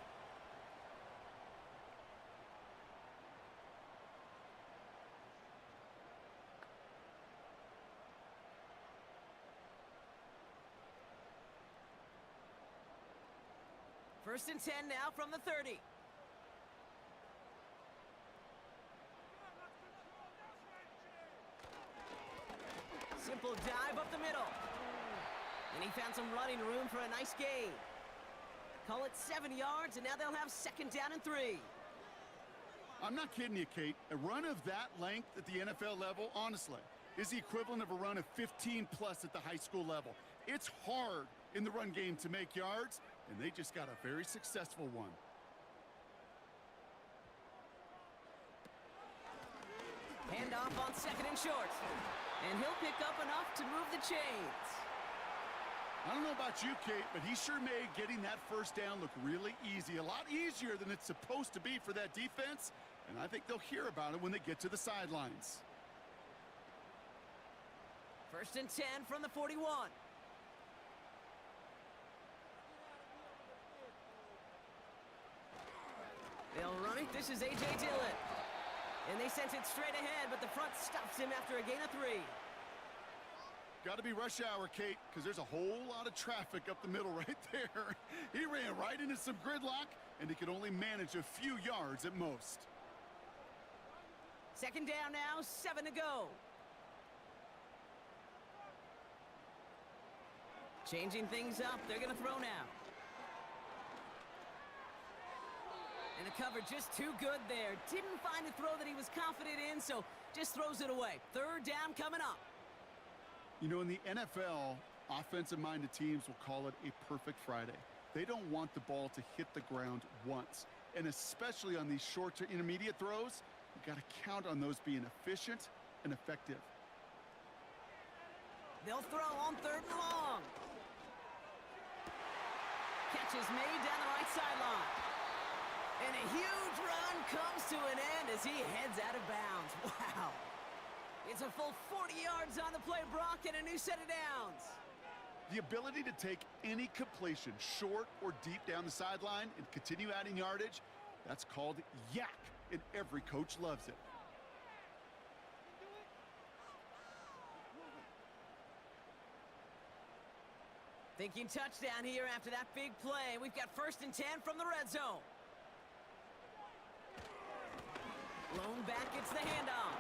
First and 10 now from the 30. Simple dive up the middle. And he found some running room for a nice gain. Call it 7 yards, and now they'll have second down and 3. I'm not kidding you, Kate. A run of that length at the NFL level, honestly, is the equivalent of a run of 15-plus at the high school level. It's hard in the run game to make yards, and they just got a very successful one. Handoff on second and short. And he'll pick up enough to move the chains. I don't know about you, Kate, but he sure made getting that first down look really easy. A lot easier than it's supposed to be for that defense, and I think they'll hear about it when they get to the sidelines. First and 10 from the 41. They'll run it. This is A.J. Dillon. And they sent it straight ahead, but the front stops him after a gain of 3. Got to be rush hour, Kate, because there's a whole lot of traffic up the middle right there. He ran right into some gridlock, and he could only manage a few yards at most. Second down now, 7 to go. Changing things up. They're going to throw now. And the cover just too good there. Didn't find a throw that he was confident in, so just throws it away. Third down coming up. You know, in the NFL, offensive-minded teams will call it a perfect Friday. They don't want the ball to hit the ground once. And especially on these short to intermediate throws, you got to count on those being efficient and effective. They'll throw on third and long. Catch is made down the right sideline. And a huge run comes to an end as he heads out of bounds. Wow. It's a full 40 yards on the play, Brock, and a new set of downs. The ability to take any completion, short or deep down the sideline, and continue adding yardage, that's called yak, and every coach loves it. Thinking touchdown here after that big play. We've got first and 10 from the red zone. Lone back gets the handoff.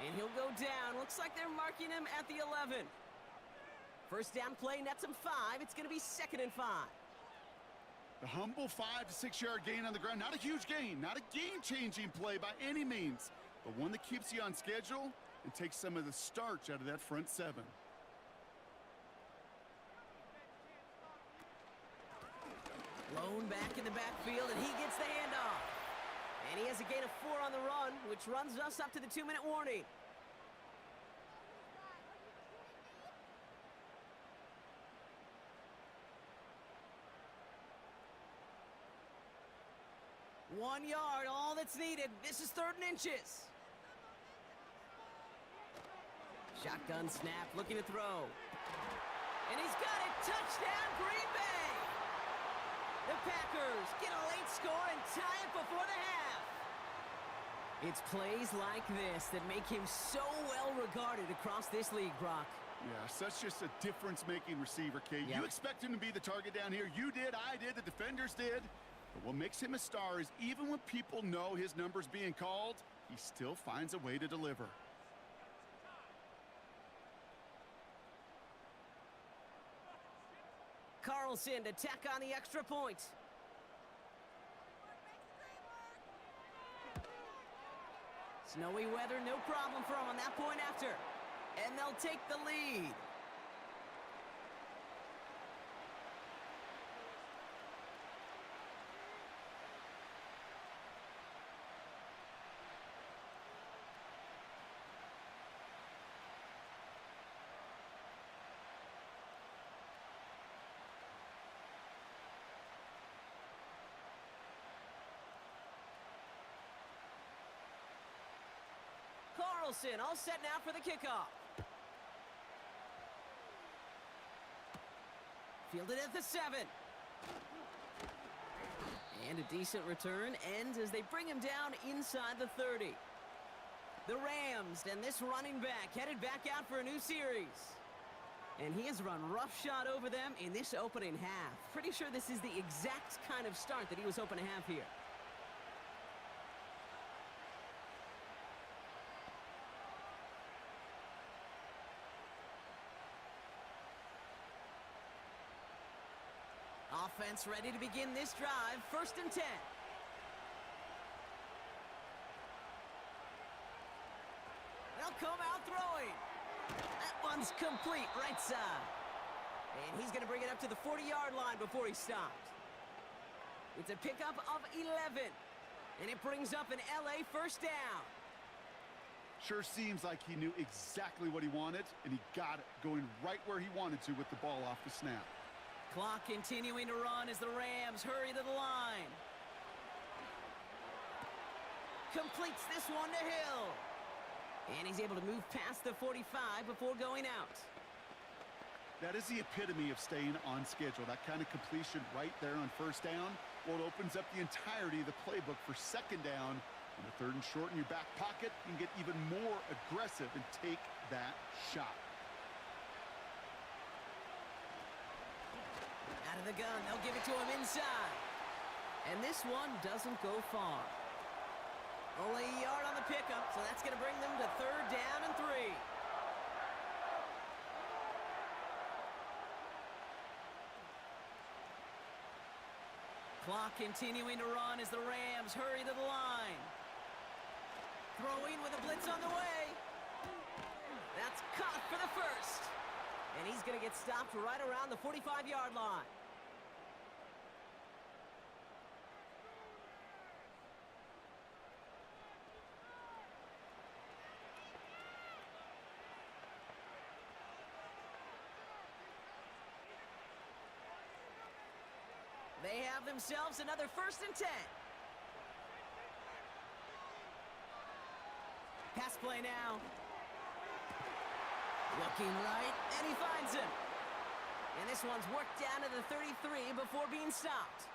And he'll go down. Looks like they're marking him at the 11. First down play nets him 5. It's going to be second and 5. The humble 5 to 6 yard gain on the ground. Not a huge gain, not a game-changing play by any means, but one that keeps you on schedule and takes some of the starch out of that front 7. Lone back in the backfield, and he gets the handoff. And he has a gain of 4 on the run, which runs us up to the 2-minute warning. One yard, all that's needed. This is third and inches. Shotgun snap, looking to throw. And he's got it. Touchdown, Green Bay. The Packers get a late score and tie it before the half. It's plays like this that make him so well regarded across this league, Brock. Yeah, such just a difference-making receiver, Kate. Yep. You expect him to be the target down here. You did, I did, the defenders did. But what makes him a star is even when people know his number's being called, he still finds a way to deliver. Carlson to tack on the extra point. Snowy weather, no problem for him on that point after. And they'll take the lead. Wilson all set now for the kickoff. Fielded at the 7. And a decent return ends as they bring him down inside the 30. The Rams and this running back headed back out for a new series. And he has run roughshod over them in this opening half. Pretty sure this is the exact kind of start that he was hoping to have here. Offense ready to begin this drive. 1st and 10. They'll come out throwing. That one's complete right side. And he's going to bring it up to the 40-yard line before he stops. It's a pickup of 11. And it brings up an LA 1st down. Sure seems like he knew exactly what he wanted, and he got it, going right where he wanted to with the ball off the snap. Clock continuing to run as the Rams hurry to the line. Completes this one to Hill. And he's able to move past the 45 before going out. That is the epitome of staying on schedule. That kind of completion right there on 1st down. Well, it opens up the entirety of the playbook for 2nd down. On the 3rd and short in your back pocket, you can get even more aggressive and take that shot. Out of the gun, they'll give it to him inside. And this one doesn't go far. Only a yard on the pickup, so that's going to bring them to 3rd down and 3. Clock continuing to run as the Rams hurry to the line. Throwing with a blitz on the way. That's caught for the 1st. And he's going to get stopped right around the 45-yard line. They have themselves another 1st and 10. Pass play now. Looking right, and he finds him. And this one's worked down to the 33 before being stopped.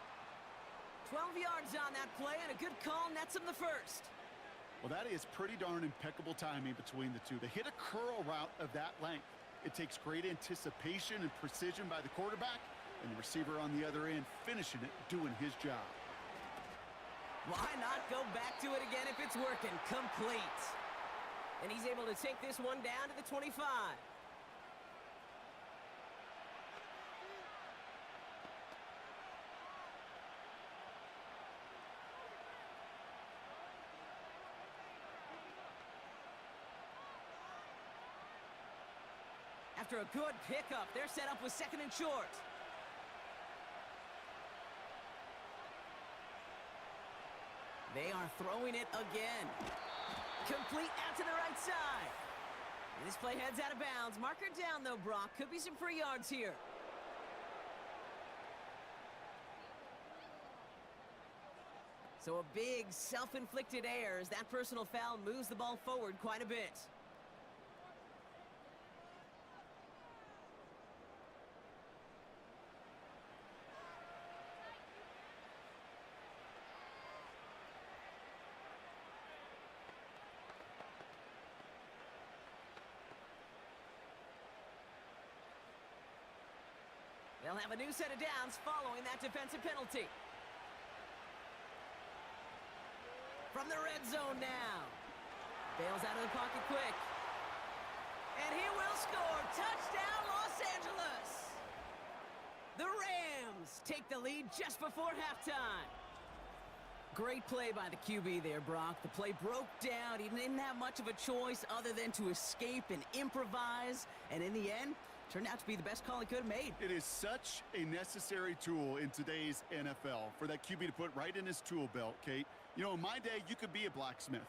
12 yards on that play, and a good call nets him the 1st. Well, that is pretty darn impeccable timing between the two. They hit a curl route of that length. It takes great anticipation and precision by the quarterback, and the receiver on the other end finishing it, doing his job. Why not go back to it again if it's working? Complete. And he's able to take this one down to the 25. After a good pickup, they're set up with 2nd and short. They are throwing it again. Complete out to the right side. And this play heads out of bounds. Marker down, though, Brock. Could be some free yards here. So a big self-inflicted error as that personal foul moves the ball forward quite a bit. They'll have a new set of downs following that defensive penalty. From the red zone now. Bails out of the pocket quick. And he will score. Touchdown, Los Angeles. The Rams take the lead just before halftime. Great play by the QB there, Brock. The play broke down. He didn't have much of a choice other than to escape and improvise. And in the end, turned out to be the best call he could have made. It is such a necessary tool in today's NFL for that QB to put right in his tool belt, Kate. You know, in my day, you could be a blacksmith,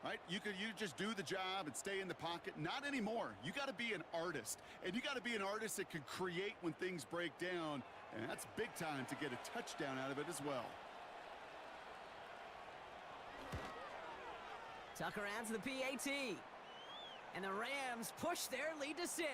right? You just do the job and stay in the pocket. Not anymore. You got to be an artist, and you got to be an artist that can create when things break down, and that's big time to get a touchdown out of it as well. Tucker adds the PAT. And the Rams push their lead to 6.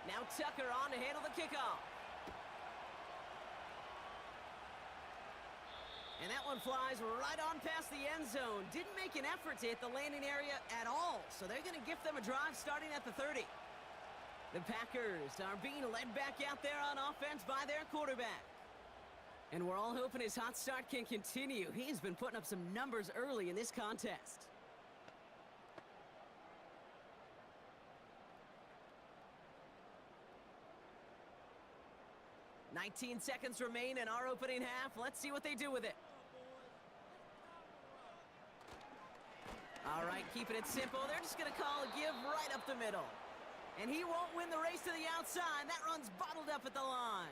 Now Tucker on to handle the kickoff. And that one flies right on past the end zone. Didn't make an effort to hit the landing area at all, so they're going to gift them a drive starting at the 30. The Packers are being led back out there on offense by their quarterback. And we're all hoping his hot start can continue. He's been putting up some numbers early in this contest. 19 seconds remain in our opening half. Let's see what they do with it. All right, keeping it simple. They're just going to call a give right up the middle. And he won't win the race to the outside. That run's bottled up at the line.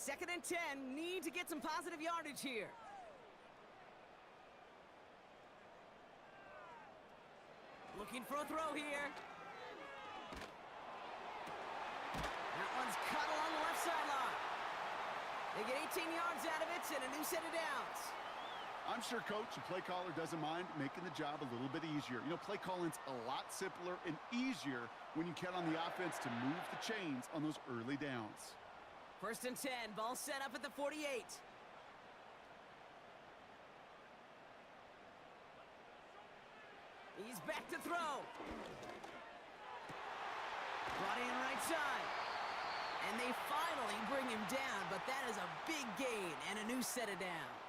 Second and 10, need to get some positive yardage here. Looking for a throw here. That one's cut along the left sideline. They get 18 yards out of it and a new set of downs. I'm sure coach and play caller doesn't mind making the job a little bit easier. You know, play calling's a lot simpler and easier when you count on the offense to move the chains on those early downs. First and 10, ball set up at the 48. He's back to throw. Brought in right side. And they finally bring him down, but that is a big gain and a new set of downs.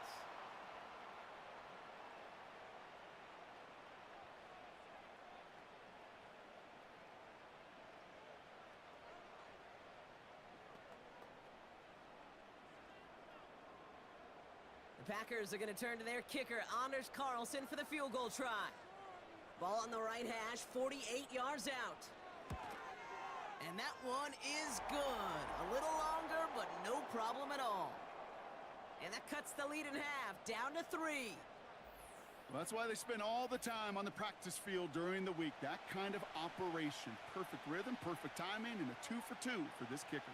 The Packers are going to turn to their kicker, Anders Carlson, for the field goal try. Ball on the right hash, 48 yards out. And that one is good. A little longer, but no problem at all. And that cuts the lead in half, down to 3. Well, that's why they spend all the time on the practice field during the week. That kind of operation. Perfect rhythm, perfect timing, and a 2 for 2 for this kicker.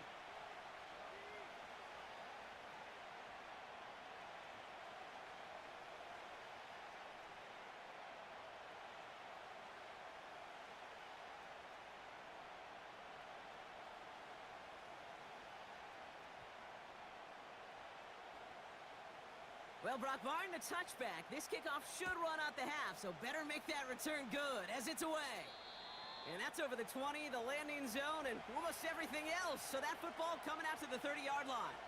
Well, Brock, barring the touchback, this kickoff should run out the half, so better make that return good as it's away. And that's over the 20, the landing zone, and almost everything else. So that football coming out to the 30-yard line.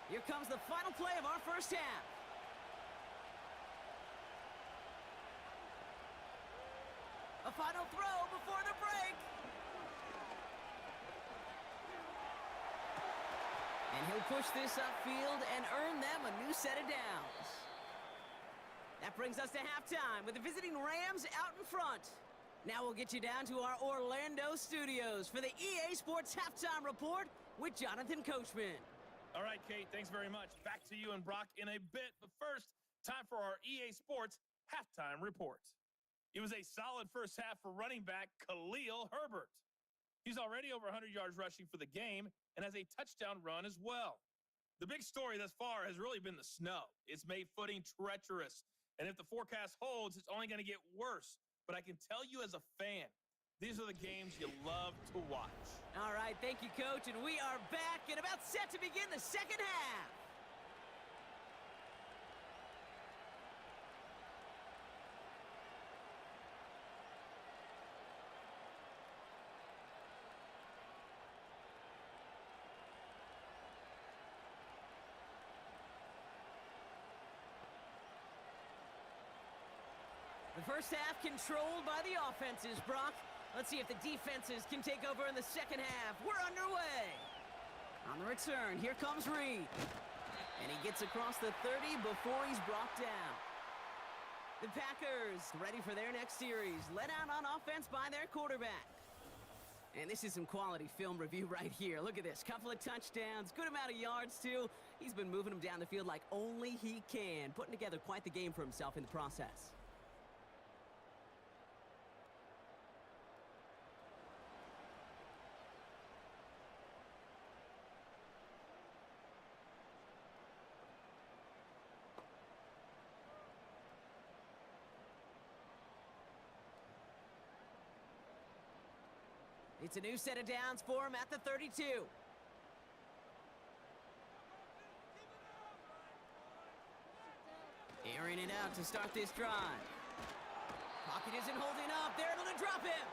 Here comes the final play of our first half. A final throw before the break. And he'll push this upfield and earn them a new set of downs. That brings us to halftime with the visiting Rams out in front. Now we'll get you down to our Orlando studios for the EA Sports Halftime Report with Jonathan Coachman. All right, Kate, thanks very much. Back to you and Brock in a bit. But first, time for our EA Sports Halftime Report. It was a solid first half for running back Khalil Herbert. He's already over 100 yards rushing for the game and has a touchdown run as well. The big story thus far has really been the snow. It's made footing treacherous. And if the forecast holds, it's only going to get worse. But I can tell you as a fan, these are the games you love to watch. All right, thank you, Coach. And we are back and about set to begin the second half. First half controlled by the offenses, Brock. Let's see if the defenses can take over in the second half. We're underway. On the return, here comes Reed. And he gets across the 30 before he's brought down. The Packers ready for their next series, led out on offense by their quarterback. And this is some quality film review right here. Look at this. Couple of touchdowns, good amount of yards, too. He's been moving them down the field like only he can, putting together quite the game for himself in the process. It's a new set of downs for him at the 32. Airing it out to start this drive. Pocket isn't holding up. They're able to drop him.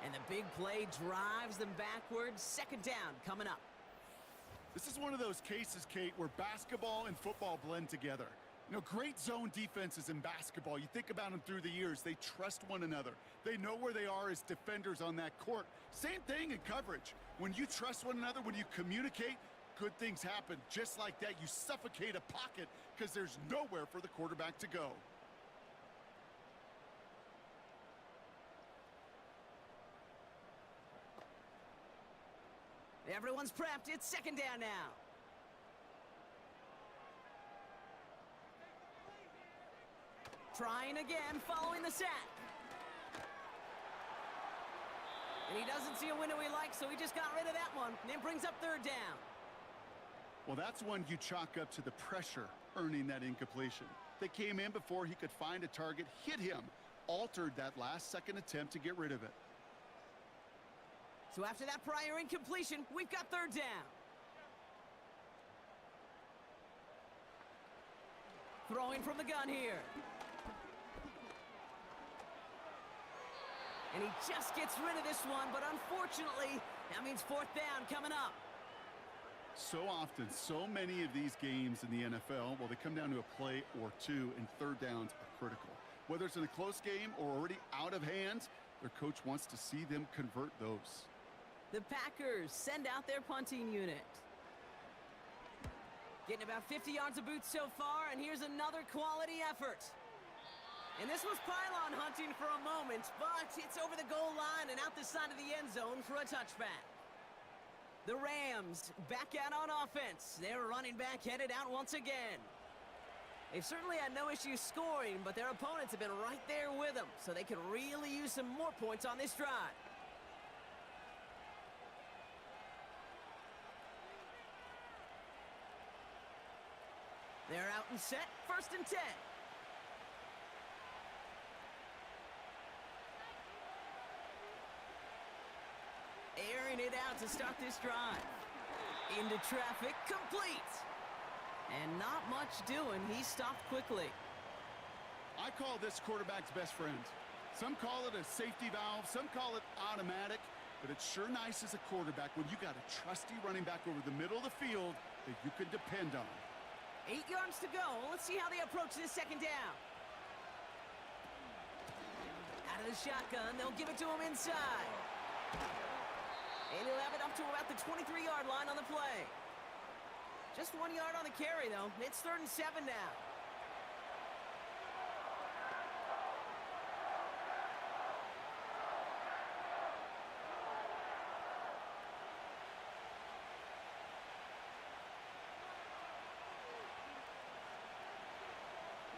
And the big play drives them backwards. Second down coming up. This is one of those cases, Kate, where basketball and football blend together. You know, great zone defenses in basketball. You think about them through the years. They trust one another. They know where they are as defenders on that court. Same thing in coverage. When you trust one another, when you communicate, good things happen. Just like that, you suffocate a pocket because there's nowhere for the quarterback to go. Everyone's prepped. It's second down now. Trying again, following the sack. And he doesn't see a window he likes, so he just got rid of that one. And it brings up third down. Well, that's one you chalk up to the pressure earning that incompletion. They came in before he could find a target, hit him, altered that last-second attempt to get rid of it. So after that prior incompletion, we've got third down. Throwing from the gun here. And he just gets rid of this one, but unfortunately, that means fourth down coming up. So often, so many of these games in the NFL, well, they come down to a play or two, and third downs are critical. Whether it's in a close game or already out of hands, their coach wants to see them convert those. The Packers send out their punting unit. Getting about 50 yards of boots so far, and here's another quality effort. And this was pylon hunting for a moment, but it's over the goal line and out the side of the end zone for a touchback. The Rams back out on offense. Their running back headed out once again. They've certainly had no issue scoring, but their opponents have been right there with them, so they can really use some more points on this drive. They're out and set, 1st and 10. Airing it out to start this drive. Into traffic, complete. And not much doing. He stopped quickly. I call this quarterback's best friend. Some call it a safety valve, some call it automatic, but it's sure nice as a quarterback when you got a trusty running back over the middle of the field that you can depend on. 8 yards to go. Let's see how they approach this second down. Out of the shotgun, they'll give it to him inside. And he'll have it up to about the 23-yard line on the play. Just 1 yard on the carry, though. It's 3rd and 7 now.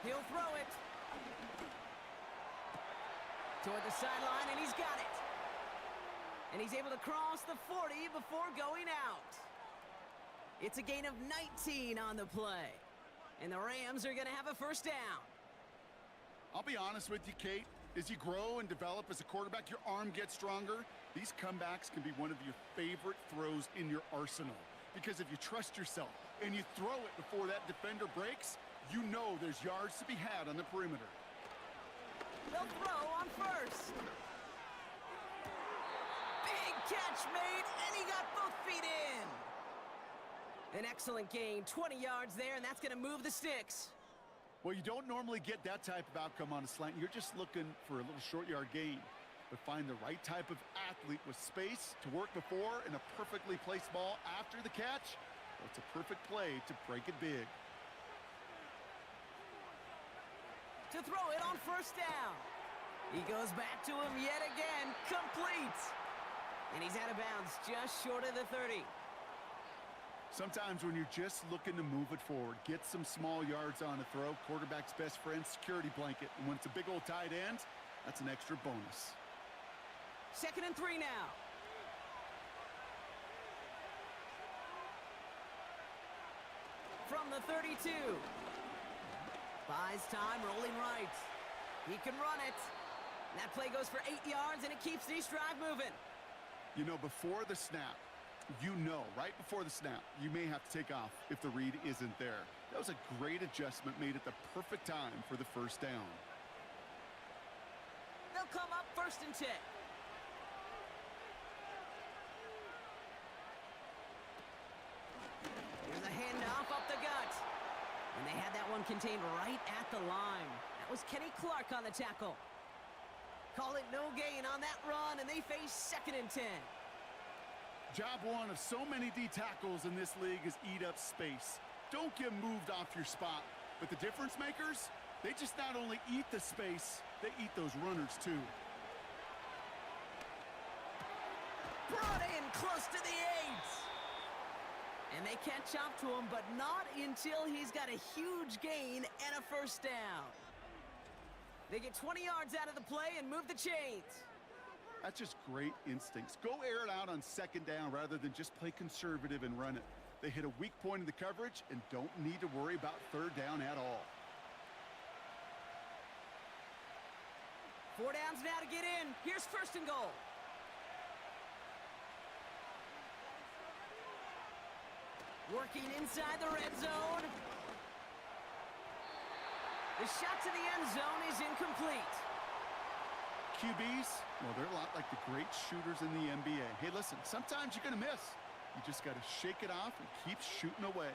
He'll throw it. Toward the sideline, and he's got it. And he's able to cross the 40 before going out. It's a gain of 19 on the play. And the Rams are going to have a first down. I'll be honest with you, Kate. As you grow and develop as a quarterback, your arm gets stronger. These comebacks can be one of your favorite throws in your arsenal. Because if you trust yourself and you throw it before that defender breaks, you know there's yards to be had on the perimeter. They'll throw on first. Big catch made, and he got both feet in. An excellent gain, 20 yards there, and that's going to move the sticks. Well, you don't normally get that type of outcome on a slant. You're just looking for a little short yard gain. But find the right type of athlete with space to work before and a perfectly placed ball after the catch. Well, it's a perfect play to break it big. To throw it on first down. He goes back to him yet again. Complete. And he's out of bounds just short of the 30. Sometimes when you're just looking to move it forward, get some small yards on a throw, quarterback's best friend, security blanket. And when it's a big old tight end, that's an extra bonus. 2nd and 3 now. From the 32. Buys time, rolling right. He can run it. And that play goes for 8 yards, and it keeps this drive moving. You know, before the snap, right before the snap, you may have to take off if the read isn't there. That was a great adjustment made at the perfect time for the first down. They'll come up 1st and 10. Here's a handoff up the gut. And they had that one contained right at the line. That was Kenny Clark on the tackle. Call it no gain on that run, and they face 2nd and 10. Job one of so many D tackles in this league is eat up space. Don't get moved off your spot. But the difference makers, they just not only eat the space, they eat those runners too. Brought in close to the 8. And they catch up to him, but not until he's got a huge gain and a first down. They get 20 yards out of the play and move the chains. That's just great instincts. Go air it out on 2nd down rather than just play conservative and run it. They hit a weak point in the coverage and don't need to worry about 3rd down at all. 4 downs now to get in. Here's 1st and goal. Working inside the red zone. The shot to the end zone is incomplete. QBs, well, they're a lot like the great shooters in the NBA. Hey, listen, sometimes you're going to miss. You just got to shake it off and keep shooting away.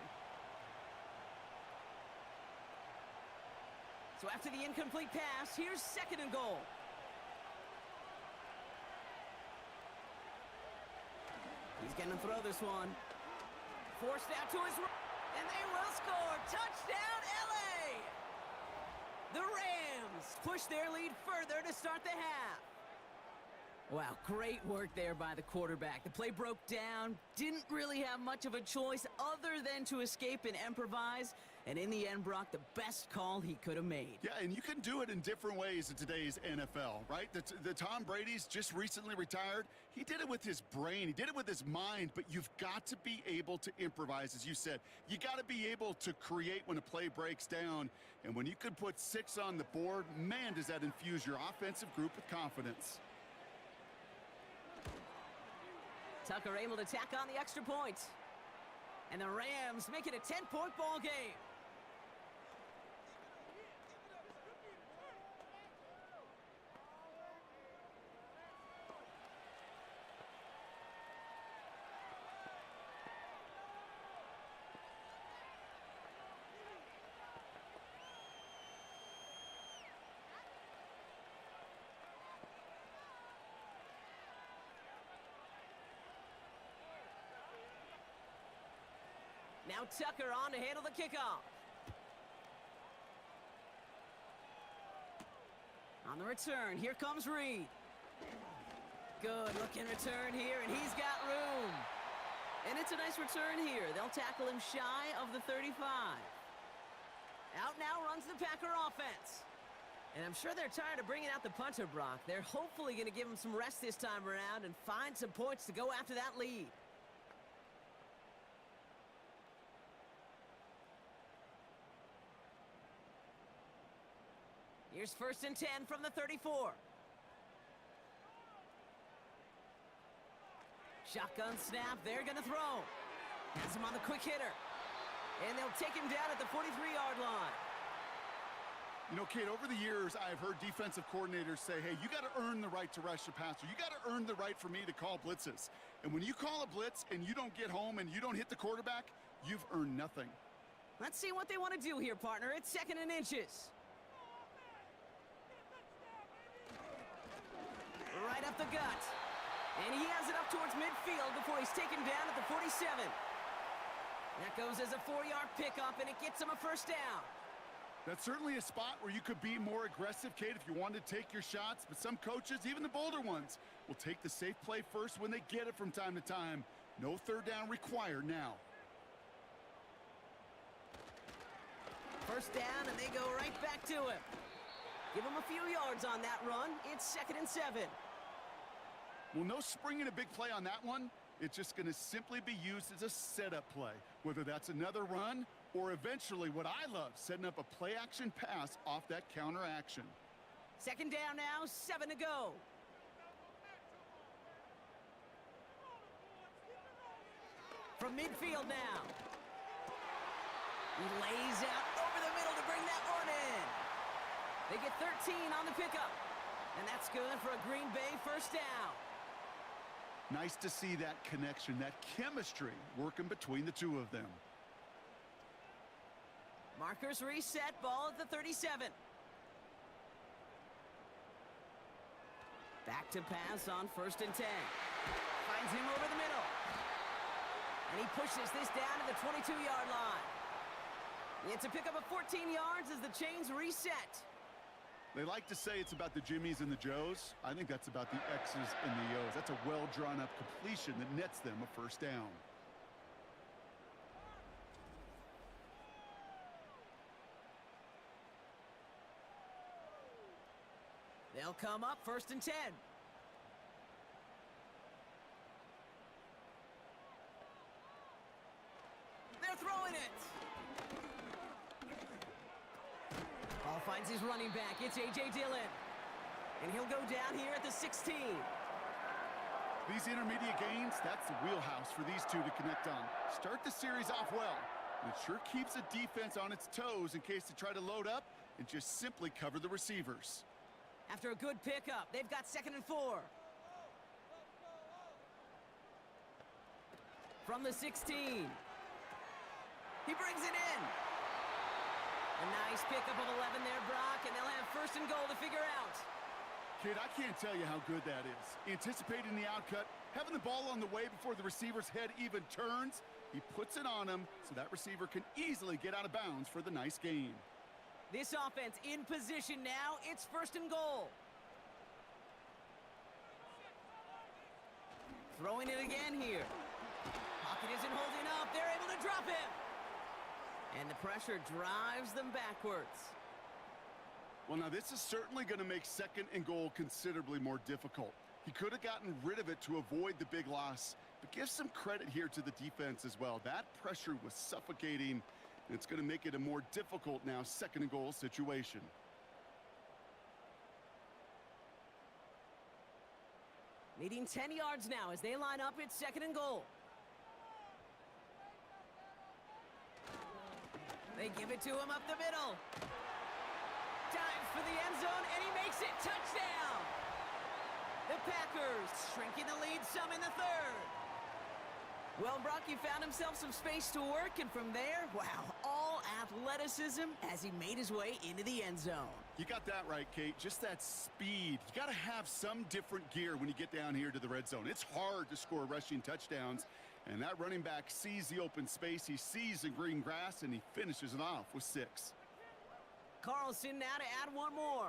So after the incomplete pass, here's 2nd and goal. He's going to throw this one. Forced out to his right, and they will score. Touchdown, LA! The Rams push their lead further to start the half. Wow, great work there by the quarterback. The play broke down, didn't really have much of a choice other than to escape and improvise, and in the end, Brock, the best call he could have made. Yeah, and you can do it in different ways in today's NFL, right? The Tom Brady's just recently retired. He did it with his brain. He did it with his mind, but you've got to be able to improvise, as you said. You got to be able to create when a play breaks down, and when you can put 6 on the board, man, does that infuse your offensive group with confidence. Tucker able to tack on the extra point. And the Rams make it a 10-point ball game. Now Tucker on to handle the kickoff. On the return, here comes Reed. Good looking return here, and he's got room. And it's a nice return here. They'll tackle him shy of the 35. Out now runs the Packer offense. And I'm sure they're tired of bringing out the punter, Brock. They're hopefully going to give him some rest this time around and find some points to go after that lead. Here's 1st and 10 from the 34. Shotgun snap, they're going to throw. Has him on the quick hitter. And they'll take him down at the 43-yard line. You know, Kate, over the years, I've heard defensive coordinators say, hey, you got to earn the right to rush the passer. You got to earn the right for me to call blitzes. And when you call a blitz and you don't get home and you don't hit the quarterback, you've earned nothing. Let's see what they want to do here, partner. It's 2nd and inches. Right up the gut. And he has it up towards midfield before he's taken down at the 47. That goes as a 4-yard pickup, and it gets him a first down. That's certainly a spot where you could be more aggressive, Kate, if you wanted to take your shots. But some coaches, even the bolder ones, will take the safe play first when they get it from time to time. No third down required now. First down, and they go right back to him. Give him a few yards on that run. It's 2nd and 7. Well, no springing a big play on that one. It's just going to simply be used as a setup play, whether that's another run or eventually what I love, setting up a play-action pass off that counter action. 2nd down now, 7 to go. From midfield now. He lays out over the middle to bring that one in. They get 13 on the pickup. And that's good for a Green Bay first down. Nice to see that connection, that chemistry working between the two of them. Markers reset, ball at the 37. Back to pass on 1st and 10. Finds him over the middle. And he pushes this down to the 22-yard line. It's a pickup of 14 yards as the chains reset. They like to say it's about the Jimmies and the Joes. I think that's about the X's and the O's. That's a well-drawn-up completion that nets them a first down. They'll come up 1st and 10. They're throwing it. Ball finds his running back. It's A.J. Dillon. And he'll go down here at the 16. These intermediate gains, that's the wheelhouse for these two to connect on. Start the series off well. And it sure keeps the defense on its toes in case they try to load up and just simply cover the receivers. After a good pickup, they've got 2nd and 4. From the 16. He brings it in. A nice pickup of 11 there, Brock, and they'll have 1st and goal to figure out. Kid, I can't tell you how good that is. Anticipating the outcut, having the ball on the way before the receiver's head even turns, he puts it on him so that receiver can easily get out of bounds for the nice gain. This offense in position now. It's 1st and goal. Throwing it again here. Pocket isn't holding up. They're able to drop him. And the pressure drives them backwards. Well, now this is certainly going to make 2nd and goal considerably more difficult. He could have gotten rid of it to avoid the big loss, but give some credit here to the defense as well. That pressure was suffocating, and it's going to make it a more difficult now 2nd and goal situation. Needing 10 yards now as they line up. It's 2nd and goal. They give it to him up the middle. Dives for the end zone, and he makes it. Touchdown! The Packers shrinking the lead some in the 3rd. Well, Brock, he found himself some space to work, and from there, wow, all athleticism as he made his way into the end zone. You got that right, Kate. Just that speed. You got to have some different gear when you get down here to the red zone. It's hard to score rushing touchdowns. And that running back sees the open space, he sees the green grass, and he finishes it off with 6. Carlson now to add one more.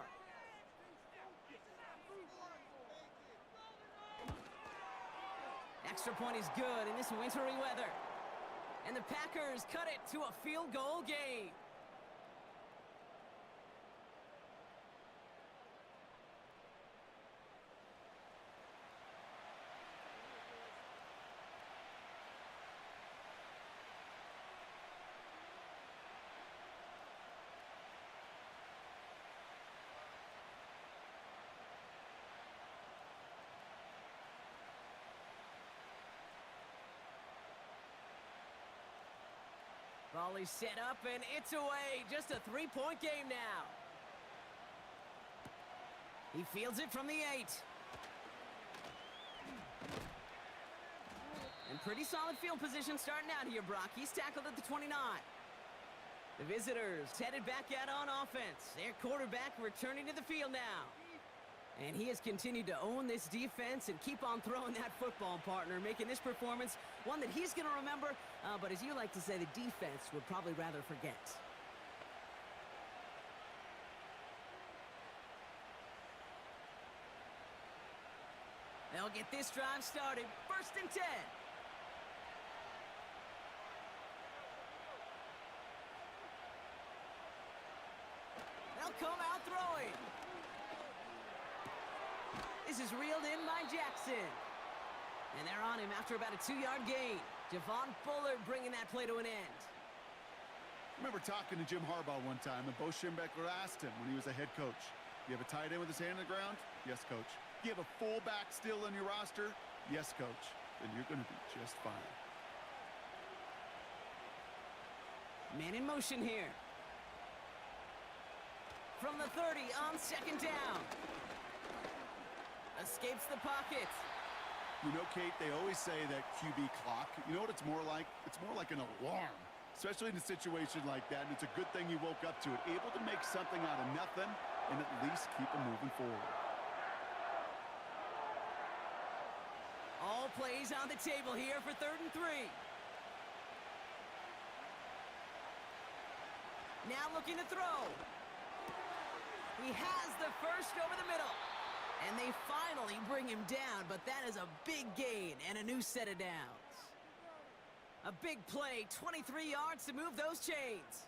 Extra point is good in this wintry weather. And the Packers cut it to a field goal game. Volley set up, and it's away. Just a 3-point game now. He fields it from the 8. And pretty solid field position starting out here, Brock. He's tackled at the 29. The visitors headed back out on offense. Their quarterback returning to the field now. And he has continued to own this defense and keep on throwing that football, partner, making this performance one that he's going to remember, but as you like to say, the defense would probably rather forget. They'll get this drive started. 1st and 10. They'll come out throwing. This is reeled in by Jackson. And they're on him after about a 2-yard gain. Javon Bullard bringing that play to an end. I remember talking to Jim Harbaugh one time, and Bo Schembechler asked him when he was a head coach, you have a tight end with his hand on the ground? Yes, coach. You have a fullback still in your roster? Yes, coach. Then you're going to be just fine. Man in motion here. From the 30 on 2nd down. Escapes the pocket. You know, Kate, they always say that QB clock. You know what it's more like? It's more like an alarm, especially in a situation like that, and it's a good thing you woke up to it. Able to make something out of nothing and at least keep them moving forward. All plays on the table here for 3rd and 3. Now looking to throw. He has the first over the middle. And they finally bring him down, but that is a big gain and a new set of downs. A big play, 23 yards to move those chains.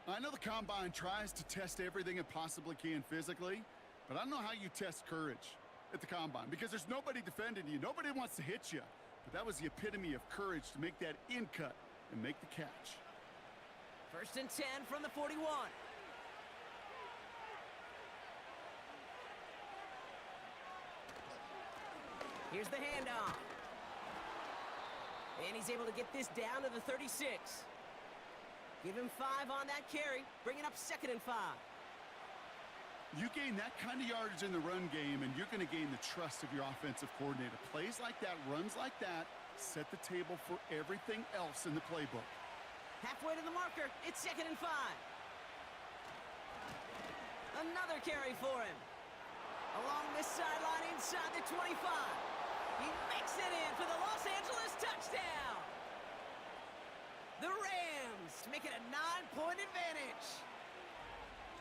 I know the Combine tries to test everything it possibly can physically, but I don't know how you test courage at the Combine because there's nobody defending you. Nobody wants to hit you. But that was the epitome of courage to make that in cut and make the catch. 1st and 10 from the 41. Here's the handoff. And he's able to get this down to the 36. Give him 5 on that carry. Bring it up 2nd and 5. You gain that kind of yardage in the run game, and you're going to gain the trust of your offensive coordinator. Plays like that, runs like that, set the table for everything else in the playbook. Halfway to the marker. It's 2nd and 5. Another carry for him. Along this sideline inside the 25. He makes it in for the Los Angeles touchdown. The Rams make it a 9-point advantage.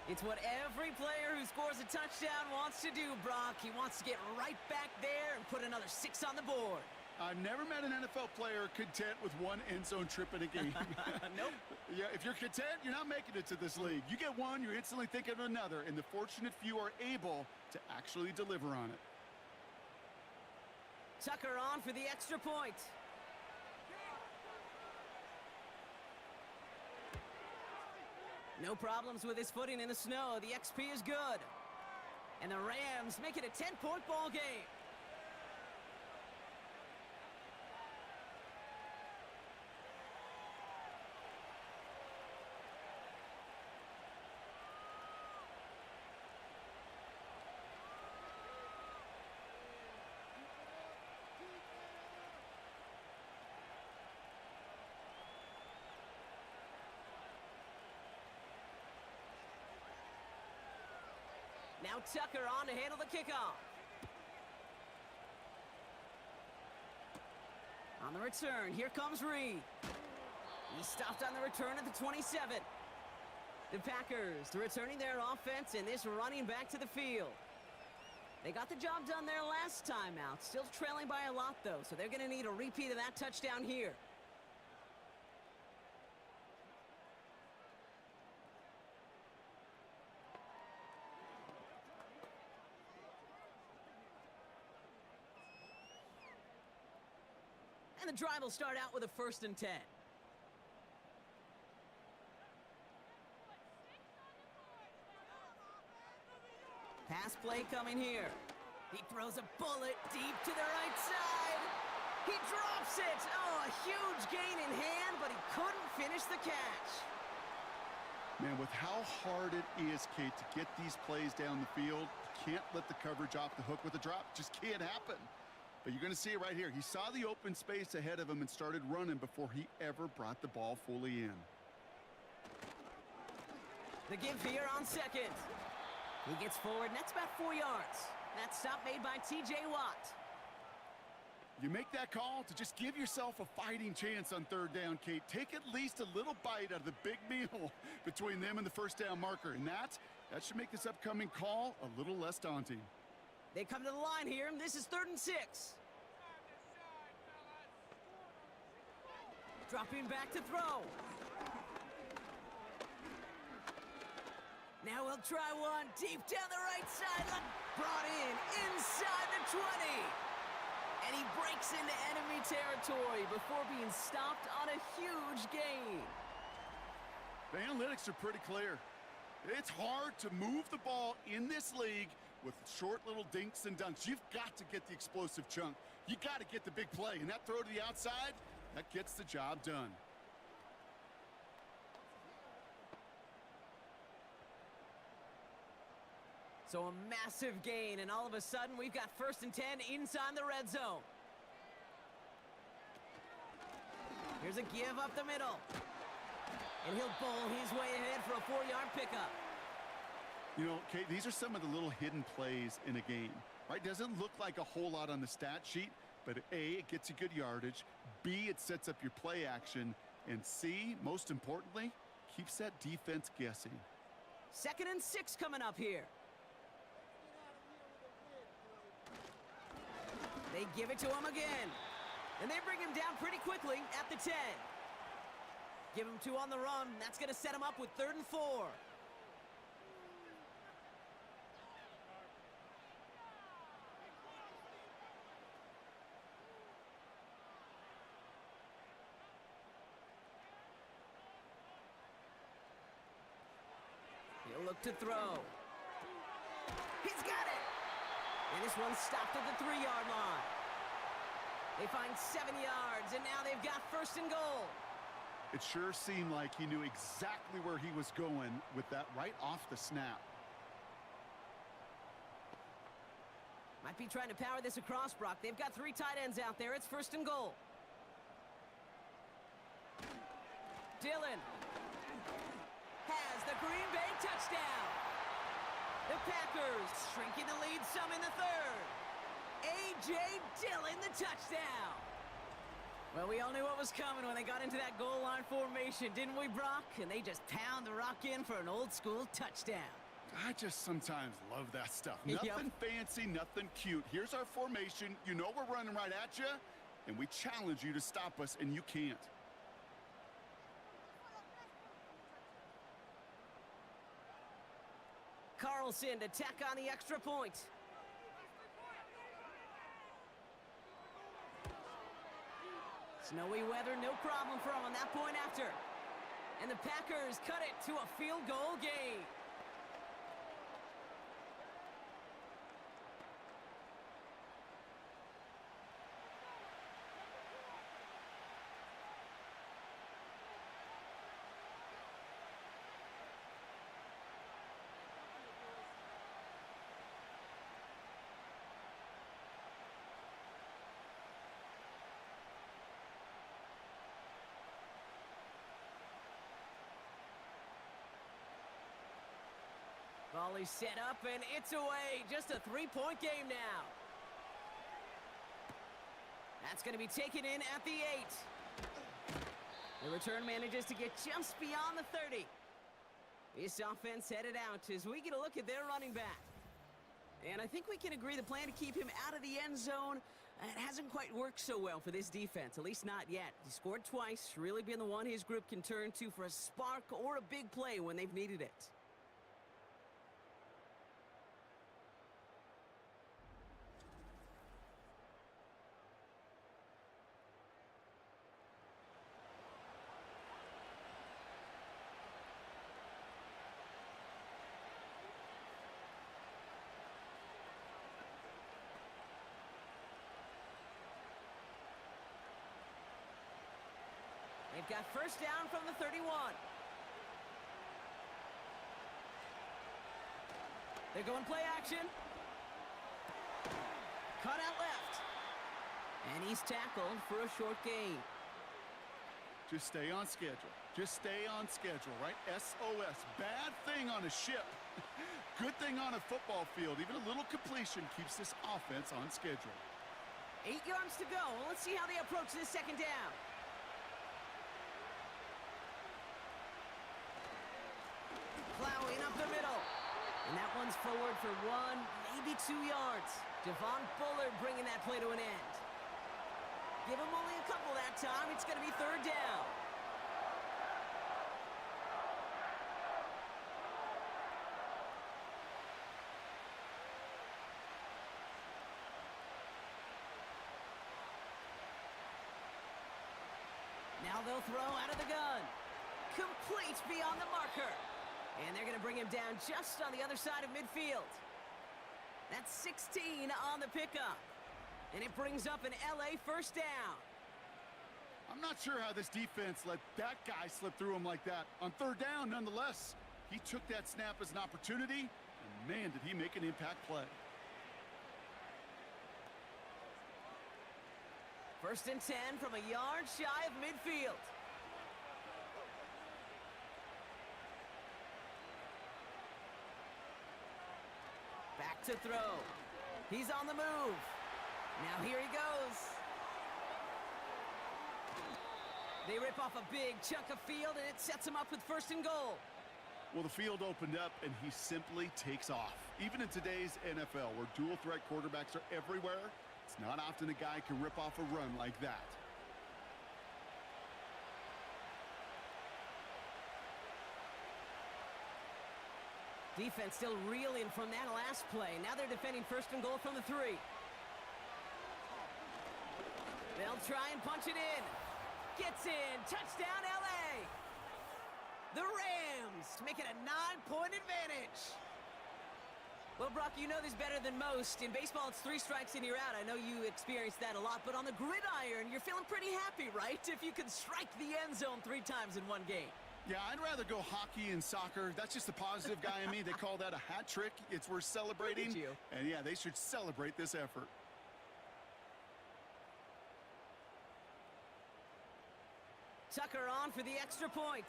It's what every player who scores a touchdown wants to do, Brock. He wants to get right back there and put another 6 on the board. I've never met an NFL player content with one end zone trip in a game. Nope. Yeah, if you're content, you're not making it to this league. You get one, you're instantly thinking of another, and the fortunate few are able to actually deliver on it. Tucker on for the extra point. No problems with his footing in the snow. The XP is good. And the Rams make it a 10-point ball game. Now Tucker on to handle the kickoff. On the return, here comes Reed. He stopped on the return at the 27. The Packers returning their offense and this running back to the field. They got the job done there last time out. Still trailing by a lot, though, so they're going to need a repeat of that touchdown here. And the drive will start out with a 1st and 10. Pass play coming here. He throws a bullet deep to the right side. He drops it. Oh, a huge gain in hand, but he couldn't finish the catch. Man, with how hard it is, Kate, to get these plays down the field, you can't let the coverage off the hook with a drop. Just can't happen. But you're going to see it right here. He saw the open space ahead of him and started running before he ever brought the ball fully in. The give here on second. He gets forward, and that's about 4 yards. That stop made by T.J. Watt. You make that call to just give yourself a fighting chance on third down, Kate. Take at least a little bite out of the big meal between them and the first down marker. And that should make this upcoming call a little less daunting. They come to the line here, and this is 3rd and 6. Dropping back to throw. Now we'll try one deep down the right sideline. Brought in inside the 20. And he breaks into enemy territory before being stopped on a huge gain. The analytics are pretty clear. It's hard to move the ball in this league with short little dinks and dunks. You've got to get the explosive chunk. You got to get the big play. And that throw to the outside, that gets the job done. So a massive gain, and all of a sudden we've got 1st and 10 inside the red zone. Here's a give up the middle. And he'll bowl his way ahead for a 4-yard pickup. You know, Kate, these are some of the little hidden plays in a game, right? Doesn't look like a whole lot on the stat sheet, but A, it gets you good yardage. B, it sets up your play action. And C, most importantly, keeps that defense guessing. 2nd and 6 coming up here. They give it to him again. And they bring him down pretty quickly at the 10. Give him 2 on the run. That's going to set him up with 3rd and 4. He'll look to throw. He's got it. And this one's stopped at the 3-yard line. They find 7 yards, and now they've got 1st and goal. It sure seemed like he knew exactly where he was going with that right off the snap. Might be trying to power this across, Brock. They've got 3 tight ends out there. It's 1st and goal. Dillon has the Green Bay touchdown. The Packers shrinking the lead some in the 3rd. A.J. Dillon, the touchdown. Well, we all knew what was coming when they got into that goal line formation, didn't we, Brock? And they just pound the rock in for an old-school touchdown. I just sometimes love that stuff. Nothing fancy, nothing cute. Here's our formation. You know we're running right at you, and we challenge you to stop us, and you can't. Carlson to tack on the extra point. Snowy weather, no problem for him on that point after. And the Packers cut it to a field goal game. Volley set up, and it's away. Just a 3-point game now. That's going to be taken in at the 8. The return manages to get just beyond the 30. This offense headed out as we get a look at their running back. And I think we can agree the plan to keep him out of the end zone, it hasn't quite worked so well for this defense, at least not yet. He scored twice, really been the one his group can turn to for a spark or a big play when they've needed it. They've got 1st down from the 31. They're going play action. Cut out left. And he's tackled for a short gain. Just stay on schedule. Just stay on schedule, right? SOS. Bad thing on a ship. Good thing on a football field. Even a little completion keeps this offense on schedule. 8 yards to go. Let's see how they approach this second down. Plowing up the middle. And that one's forward for 1, maybe 2 yards. Javon Bullard bringing that play to an end. Give him only a couple that time. It's going to be third down. Now they'll throw out of the gun. Complete beyond the marker. And they're going to bring him down just on the other side of midfield. That's 16 on the pickup. And it brings up an LA first down. I'm not sure how this defense let that guy slip through him like that. On third down, nonetheless, he took that snap as an opportunity, and man, did he make an impact play. First and 10 from a yard shy of midfield. Back to throw. He's on the move. Now here he goes. They rip off a big chunk of field, and it sets him up with first and goal. Well, the field opened up, and he simply takes off. Even in today's NFL, where dual-threat quarterbacks are everywhere, it's not often a guy can rip off a run like that. Defense still reeling from that last play. Now they're defending first and goal from the 3. They'll try and punch it in. Gets in. Touchdown, LA. The Rams make it a 9-point advantage. Well, Brock, you know this better than most. In baseball, it's 3 strikes and you're out. I know you experienced that a lot, but on the gridiron, you're feeling pretty happy, right? If you can strike the end zone 3 times in one game. Yeah, I'd rather go hockey and soccer. That's just the positive guy in me. They call that a hat trick. It's worth celebrating. Look at you. And yeah, they should celebrate this effort. Tucker on for the extra point.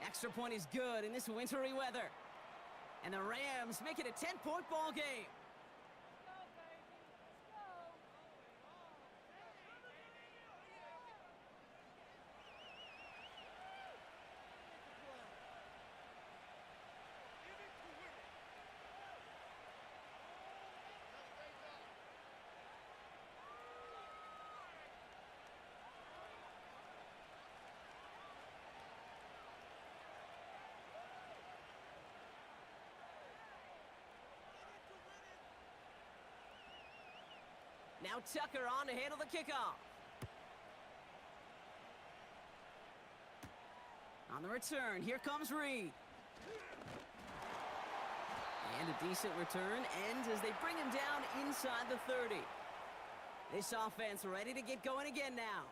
Extra point is good in this wintry weather. And the Rams make it a 10-point ball game. Now Tucker on to handle the kickoff. On the return, here comes Reed. And a decent return ends as they bring him down inside the 30. This offense ready to get going again now.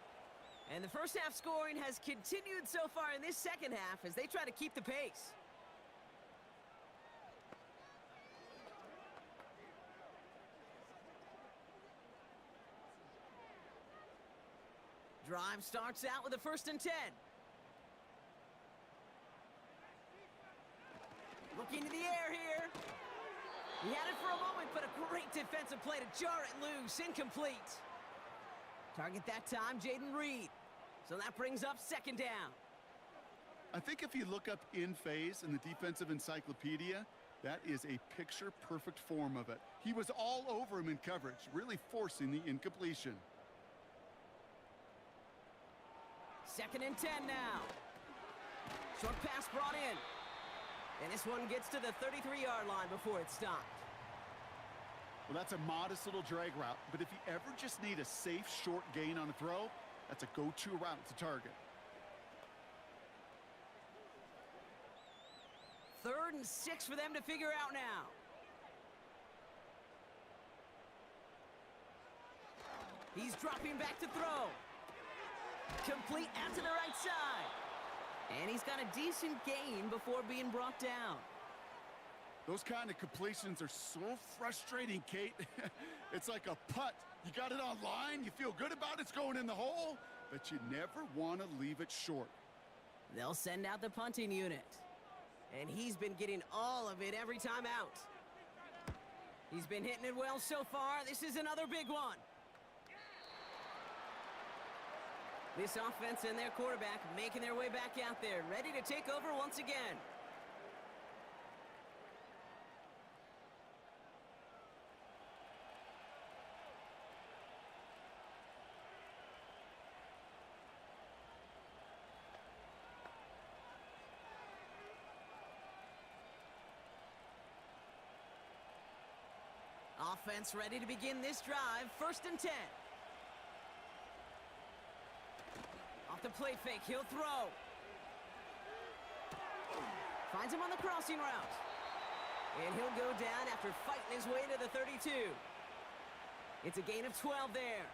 And the first half scoring has continued so far in this second half as they try to keep the pace. Drive starts out with a first and 10. Looking to the air here. He had it for a moment, but a great defensive play to jar it loose. Incomplete. Target that time, Jaden Reed. So that brings up second down. I think if you look up in phase in the defensive encyclopedia, that is a picture-perfect form of it. He was all over him in coverage, really forcing the incompletion. Second and 10 now. Short pass brought in. And this one gets to the 33-yard line before it's stopped. Well, that's a modest little drag route, but if you ever just need a safe, short gain on a throw, that's a go-to route to target. Third and 6 for them to figure out now. He's dropping back to throw. Complete out to the right side. And he's got a decent gain before being brought down. Those kind of completions are so frustrating, Kate. It's like a putt. You got it on line, you feel good about it's going in the hole, but you never want to leave it short. They'll send out the punting unit. And he's been getting all of it every time out. He's been hitting it well so far. This is another big one. This offense and their quarterback making their way back out there, ready to take over once again. Offense ready to begin this drive. 1st and 10. Off the play fake, he'll throw. Finds him on the crossing route. And he'll go down after fighting his way to the 32. It's a gain of 12 there.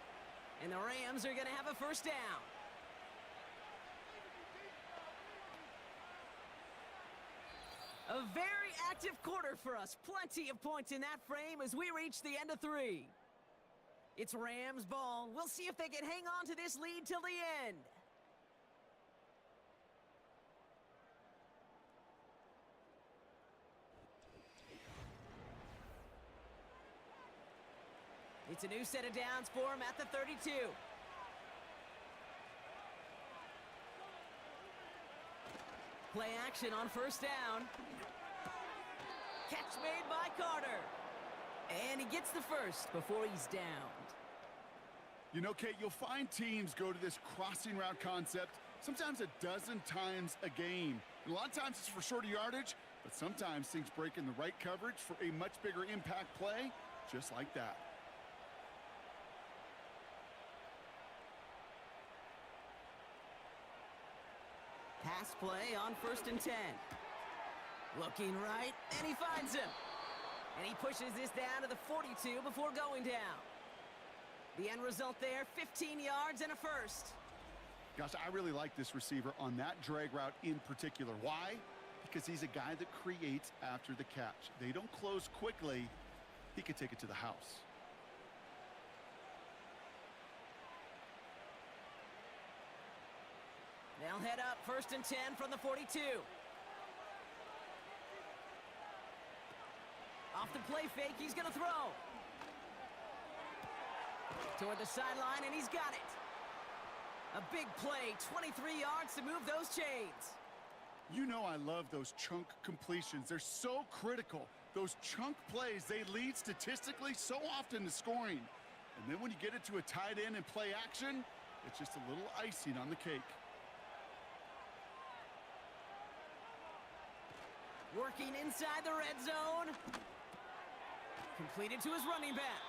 And the Rams are going to have a 1st down. A very active quarter for us. Plenty of points in that frame as we reach the end of 3. It's Rams ball. We'll see if they can hang on to this lead till the end. It's a new set of downs for him at the 32. Play action on 1st down. Catch made by Carter. And he gets the 1st before he's downed. You know, Kate, you'll find teams go to this crossing route concept sometimes a dozen times a game. And a lot of times it's for shorter yardage, but sometimes things break in the right coverage for a much bigger impact play, just like that. Pass play on 1st and 10. Looking right, and he finds him. And he pushes this down to the 42 before going down. The end result there, 15 yards and a 1st. Gosh, I really like this receiver on that drag route in particular. Why? Because he's a guy that creates after the catch. They don't close quickly. He could take it to the house. They'll head up 1st and 10 from the 42. Off the play fake, he's going to throw. Toward the sideline, and he's got it. A big play, 23 yards to move those chains. You know I love those chunk completions. They're so critical. Those chunk plays, they lead statistically so often to scoring. And then when you get it to a tight end and play action, it's just a little icing on the cake. Working inside the red zone. Completed to his running back.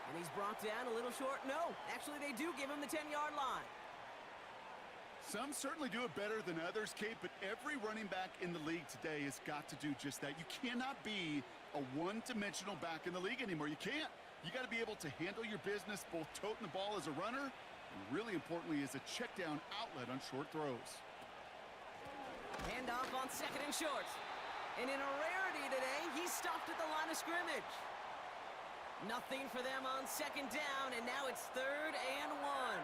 And he's brought down a little short. No, actually they do give him the 10-yard line. Some certainly do it better than others, Kate, but every running back in the league today has got to do just that. You cannot be a one-dimensional back in the league anymore. You can't. You got to be able to handle your business, both toting the ball as a runner, and really importantly as a check-down outlet on short throws. Handoff on 2nd and short. And in a rarity today, he's stopped at the line of scrimmage. Nothing for them on 2nd down, and now it's 3rd and 1.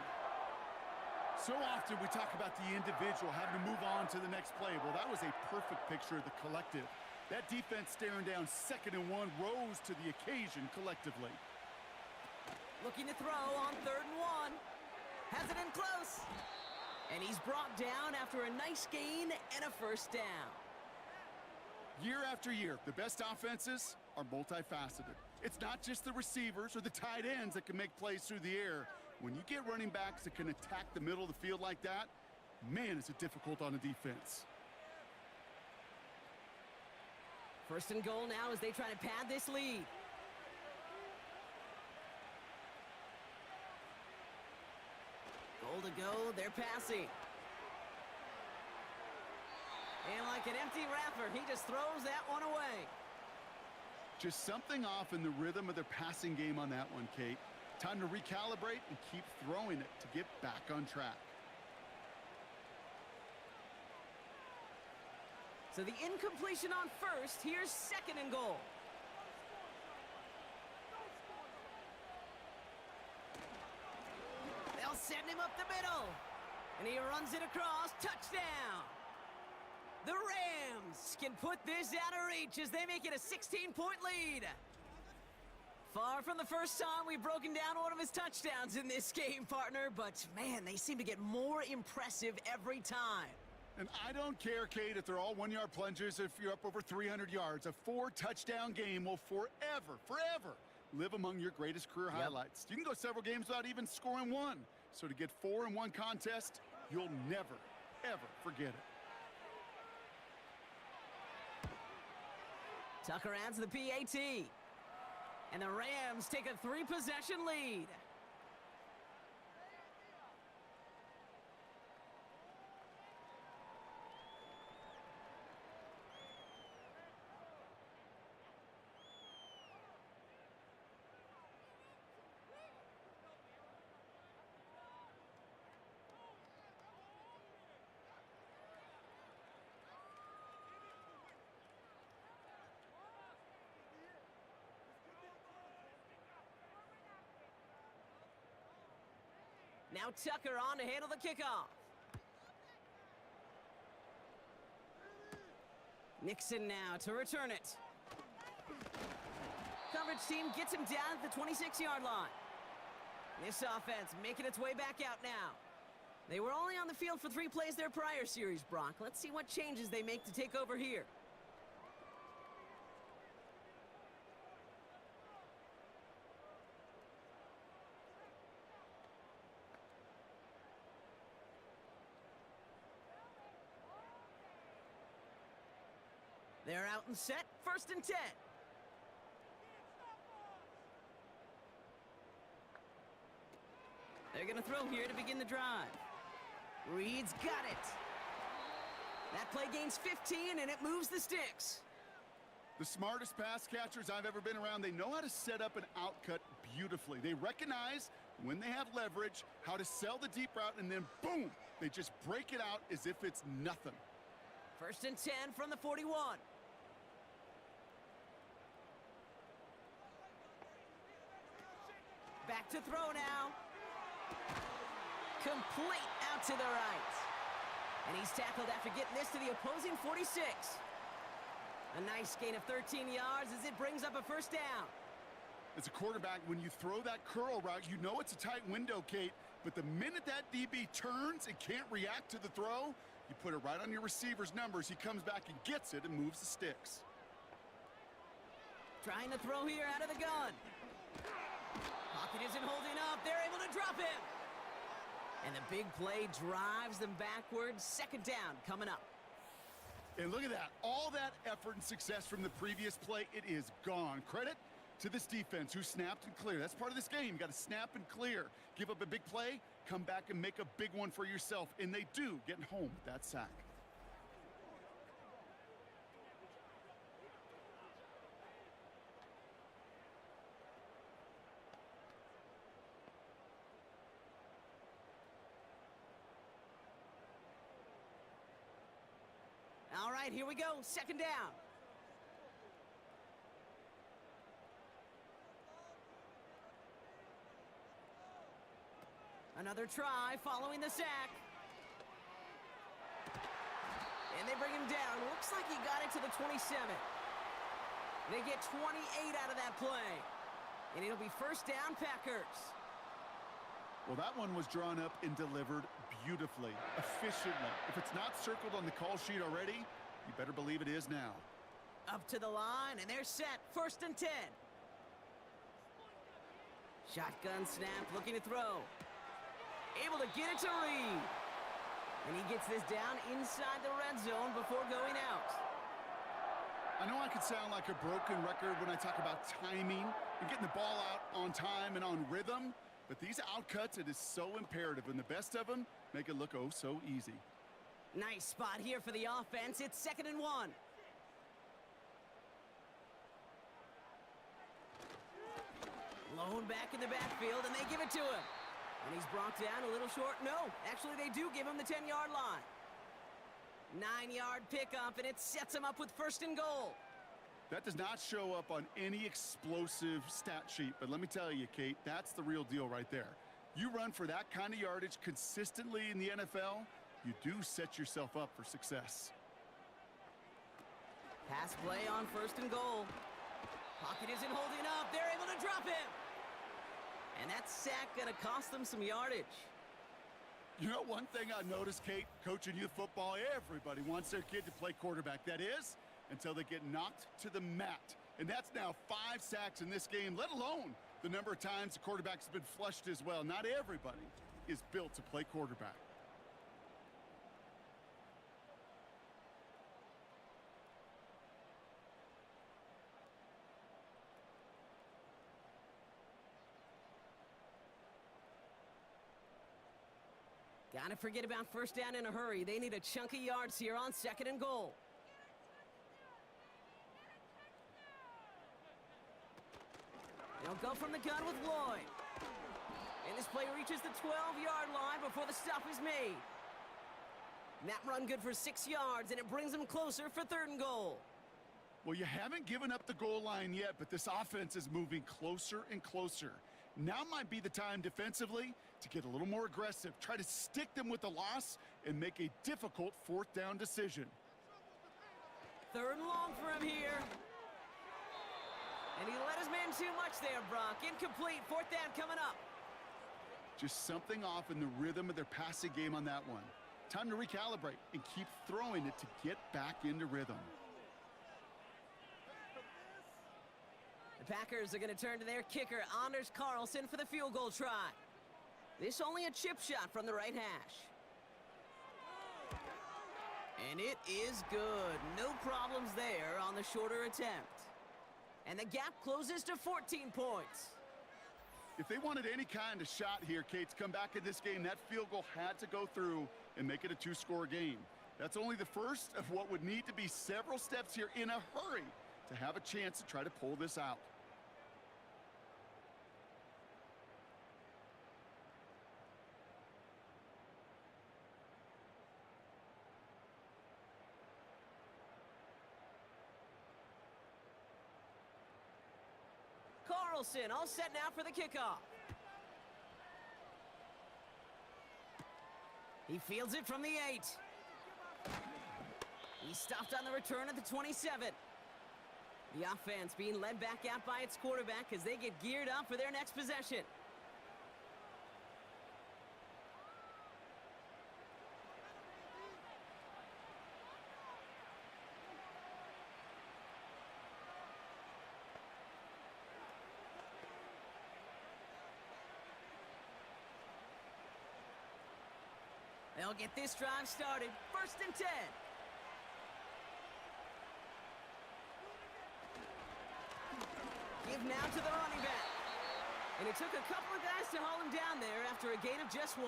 So often we talk about the individual having to move on to the next play. Well, that was a perfect picture of the collective. That defense staring down 2nd and 1 rose to the occasion collectively. Looking to throw on 3rd and 1. Has it in close. And he's brought down after a nice gain and a 1st down. Year after year, the best offenses are multifaceted. It's not just the receivers or the tight ends that can make plays through the air. When you get running backs that can attack the middle of the field like that, man, is it difficult on a defense. 1st and goal now as they try to pad this lead. Goal to go, they're passing. And like an empty wrapper, he just throws that one away. Just something off in the rhythm of their passing game on that one, Kate. Time to recalibrate and keep throwing it to get back on track. So the incompletion on first. Here's second and goal. They'll send him up the middle. And he runs it across. Touchdown. The Rams can put this out of reach as they make it a 16-point lead. Far from the first time we've broken down one of his touchdowns in this game, partner. But, man, they seem to get more impressive every time. And I don't care, Kate, if they're all one-yard plungers, if you're up over 300 yards. A 4-touchdown game will forever live among your greatest career highlights. You can go several games without even scoring one. So to get 4 in one contest, you'll never, ever forget it. Tucker adds the PAT. And the Rams take a 3-possession lead. Now Tucker on to handle the kickoff. Nixon now to return it. Coverage team gets him down at the 26-yard line. This offense making its way back out now. They were only on the field for 3 plays their prior series, Brock. Let's see what changes they make to take over here. They're out and set, 1st and 10. They're going to throw here to begin the drive. Reed's got it. That play gains 15, and it moves the sticks. The smartest pass catchers I've ever been around, they know how to set up an outcut beautifully. They recognize when they have leverage, how to sell the deep route, and then boom, they just break it out as if it's nothing. 1st and 10 from the 41. Back to throw now. Complete out to the right. And he's tackled after getting this to the opposing 46. A nice gain of 13 yards as it brings up a 1st down. As a quarterback, when you throw that curl route, you know it's a tight window, Kate. But the minute that DB turns and can't react to the throw, you put it right on your receiver's numbers. He comes back and gets it and moves the sticks. Trying to throw here out of the gun. Pocket isn't holding up. They're able to drop him. And the big play drives them backwards. 2nd down coming up. And look at that. All that effort and success from the previous play, it is gone. Credit to this defense who snapped and cleared. That's part of this game. You got to snap and clear. Give up a big play, come back and make a big one for yourself. And they do, getting home with that sack. All right, here we go. 2nd down. Another try following the sack. And they bring him down. Looks like he got it to the 27. They get 28 out of that play. And it'll be 1st down, Packers. Well, that one was drawn up and delivered beautifully, efficiently. If it's not circled on the call sheet already, you better believe it is now. Up to the line, and they're set. 1st and 10. Shotgun snap, looking to throw. Able to get it to Reed. And he gets this down inside the red zone before going out. I know I could sound like a broken record when I talk about timing and getting the ball out on time and on rhythm, but these outcuts, it is so imperative, and the best of them make it look oh so easy. Nice spot here for the offense. It's 2nd and 1. Lone back in the backfield, and they give it to him. And he's brought down a little short. No, actually they do give him the 10-yard line. 9-yard pickup, and it sets him up with 1st and goal. That does not show up on any explosive stat sheet, but let me tell you, Kate, that's the real deal right there. You run for that kind of yardage consistently in the NFL, you do set yourself up for success. Pass play on 1st and goal. Pocket isn't holding up. They're able to drop him. And that sack going to cost them some yardage. You know, one thing I noticed, Kate, coaching youth football, everybody wants their kid to play quarterback. That is, until they get knocked to the mat. And that's now 5 sacks in this game, let alone the number of times the quarterback's been flushed as well. Not everybody is built to play quarterback. Gotta forget about 1st down in a hurry. They need a chunk of yards here on 2nd and goal. They'll go from the gun with Lloyd. And this play reaches the 12-yard line before the stop is made. And that run good for 6 yards, and it brings them closer for 3rd and goal. Well, you haven't given up the goal line yet, but this offense is moving closer and closer. Now might be the time defensively to get a little more aggressive. Try to stick them with the loss and make a difficult 4th down decision. 3rd and long for him here. And he let his man too much there, Brock. Incomplete. 4th down coming up. Just something off in the rhythm of their passing game on that one. Time to recalibrate and keep throwing it to get back into rhythm. The Packers are going to turn to their kicker, Anders Carlson, for the field goal try. This only a chip shot from the right hash. And it is good. No problems there on the shorter attempt. And the gap closes to 14 points. If they wanted any kind of shot here, Kate, to come back in this game, that field goal had to go through and make it a 2-score game. That's only the first of what would need to be several steps here in a hurry to have a chance to try to pull this out. Carlson all set now for the kickoff. He fields it from the 8. He stopped on the return at the 27. The offense being led back out by its quarterback as they get geared up for their next possession. They'll get this drive started. 1st and 10. Give now to the running back. And it took a couple of guys to haul him down there after a gain of just 1.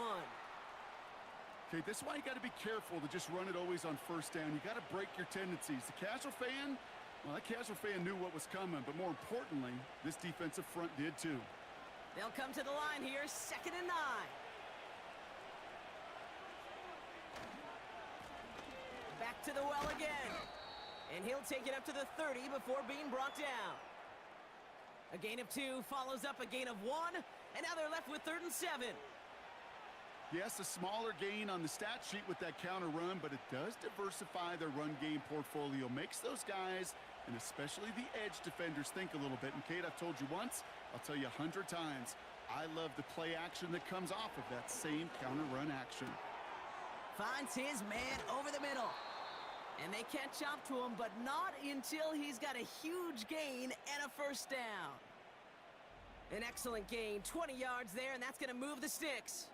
Okay, this is why you got to be careful to just run it always on 1st down. You got to break your tendencies. The casual fan, well, that casual fan knew what was coming, but more importantly, this defensive front did too. They'll come to the line here, 2nd and 9. Back to the well again. And he'll take it up to the 30 before being brought down. A gain of 2 follows up a gain of 1. And now they're left with 3rd and 7. Yes, a smaller gain on the stat sheet with that counter run, but it does diversify their run game portfolio. Makes those guys, and especially the edge defenders, think a little bit. And Kate, I've told you once, I'll tell you 100 times, I love the play action that comes off of that same counter run action. Finds his man over the middle. And they catch up to him, but not until he's got a huge gain and a 1st down. An excellent gain, 20 yards there, and that's going to move the sticks.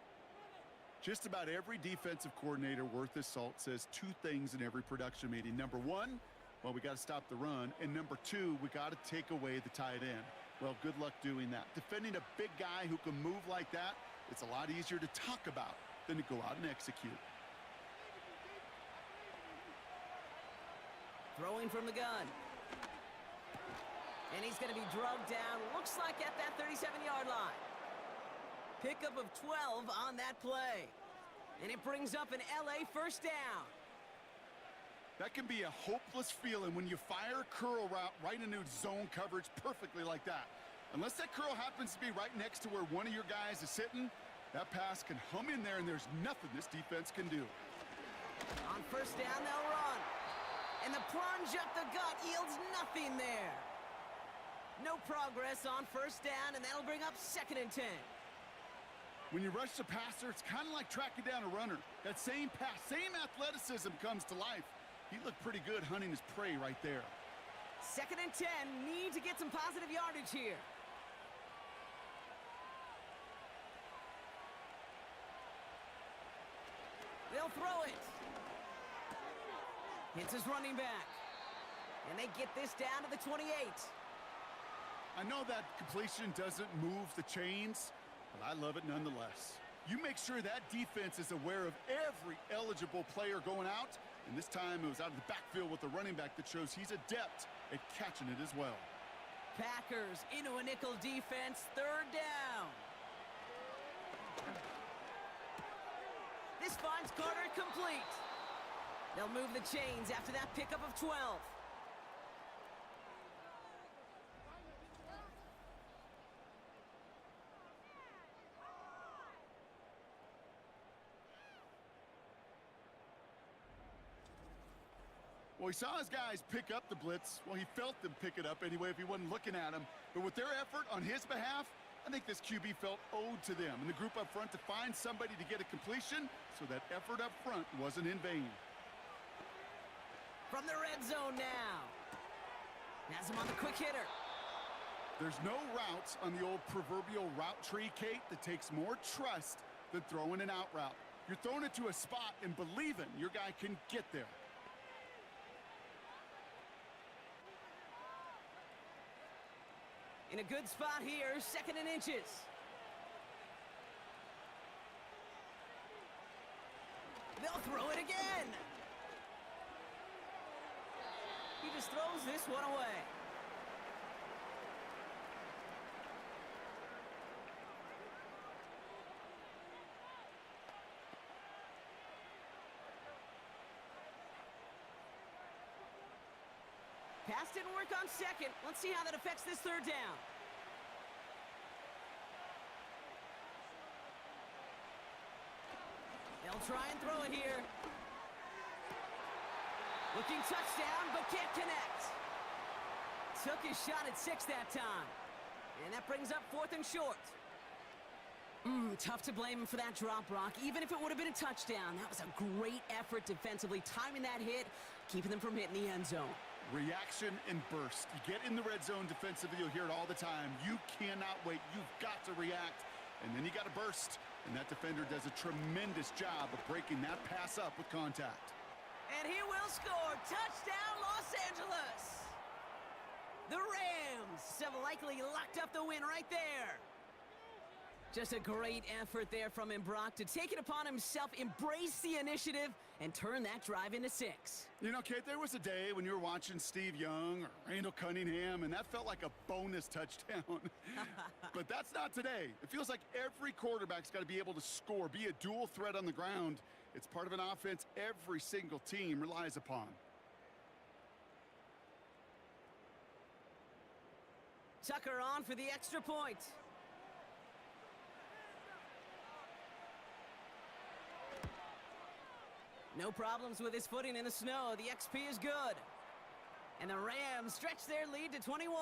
Just about every defensive coordinator worth his salt says 2 things in every production meeting. Number 1, well, we got to stop the run. And number 2, we got to take away the tight end. Well, good luck doing that. Defending a big guy who can move like that, it's a lot easier to talk about than to go out and execute. Throwing from the gun. And he's going to be drugged down, looks like at that 37-yard line. Pickup of 12 on that play. And it brings up an LA 1st down. That can be a hopeless feeling when you fire a curl route right into zone coverage perfectly like that. Unless that curl happens to be right next to where one of your guys is sitting, that pass can hum in there and there's nothing this defense can do. On first down, they'll run. And the plunge up the gut yields nothing there. No progress on first down, and that'll bring up 2nd and 10. When you rush the passer, it's kind of like tracking down a runner. That same pass, same athleticism comes to life. He looked pretty good hunting his prey right there. 2nd and 10, need to get some positive yardage here. They'll throw it. Hits his running back. And they get this down to the 28. I know that completion doesn't move the chains, but I love it nonetheless. You make sure that defense is aware of every eligible player going out, and this time it was out of the backfield with the running back that shows he's adept at catching it as well. Packers into a nickel defense, 3rd down. This finds Carter complete. They'll move the chains after that pickup of 12. Well, he saw his guys pick up the blitz. Well, he felt them pick it up anyway if he wasn't looking at them. But with their effort on his behalf, I think this QB felt owed to them and the group up front to find somebody to get a completion so that effort up front wasn't in vain. From the red zone now. Has him on the quick hitter. There's no routes on the old proverbial route tree, Kate, that takes more trust than throwing an out route. You're throwing it to a spot and believing your guy can get there. In a good spot here, 2nd and inches. They'll throw it again. He just throws this one away. Pass didn't work on 2nd. Let's see how that affects this 3rd down. They'll try and throw it here. Looking touchdown, but can't connect. Took his shot at 6 that time. And that brings up 4th and short. Tough to blame him for that drop, Brock. Even if it would have been a touchdown, that was a great effort defensively, timing that hit, keeping them from hitting the end zone. Reaction and burst. You get in the red zone defensively, you'll hear it all the time. You cannot wait. You've got to react. And then you got to burst. And that defender does a tremendous job of breaking that pass up with contact. And he will score. Touchdown, Los Angeles. The Rams have likely locked up the win right there. Just a great effort there from him, Brock, to take it upon himself, embrace the initiative, and turn that drive into 6. You know, Kate, there was a day when you were watching Steve Young or Randall Cunningham, and that felt like a bonus touchdown. But that's not today. It feels like every quarterback's got to be able to score, be a dual threat on the ground. It's part of an offense every single team relies upon. Tucker on for the extra point. No problems with his footing in the snow. The XP is good. And the Rams stretch their lead to 21.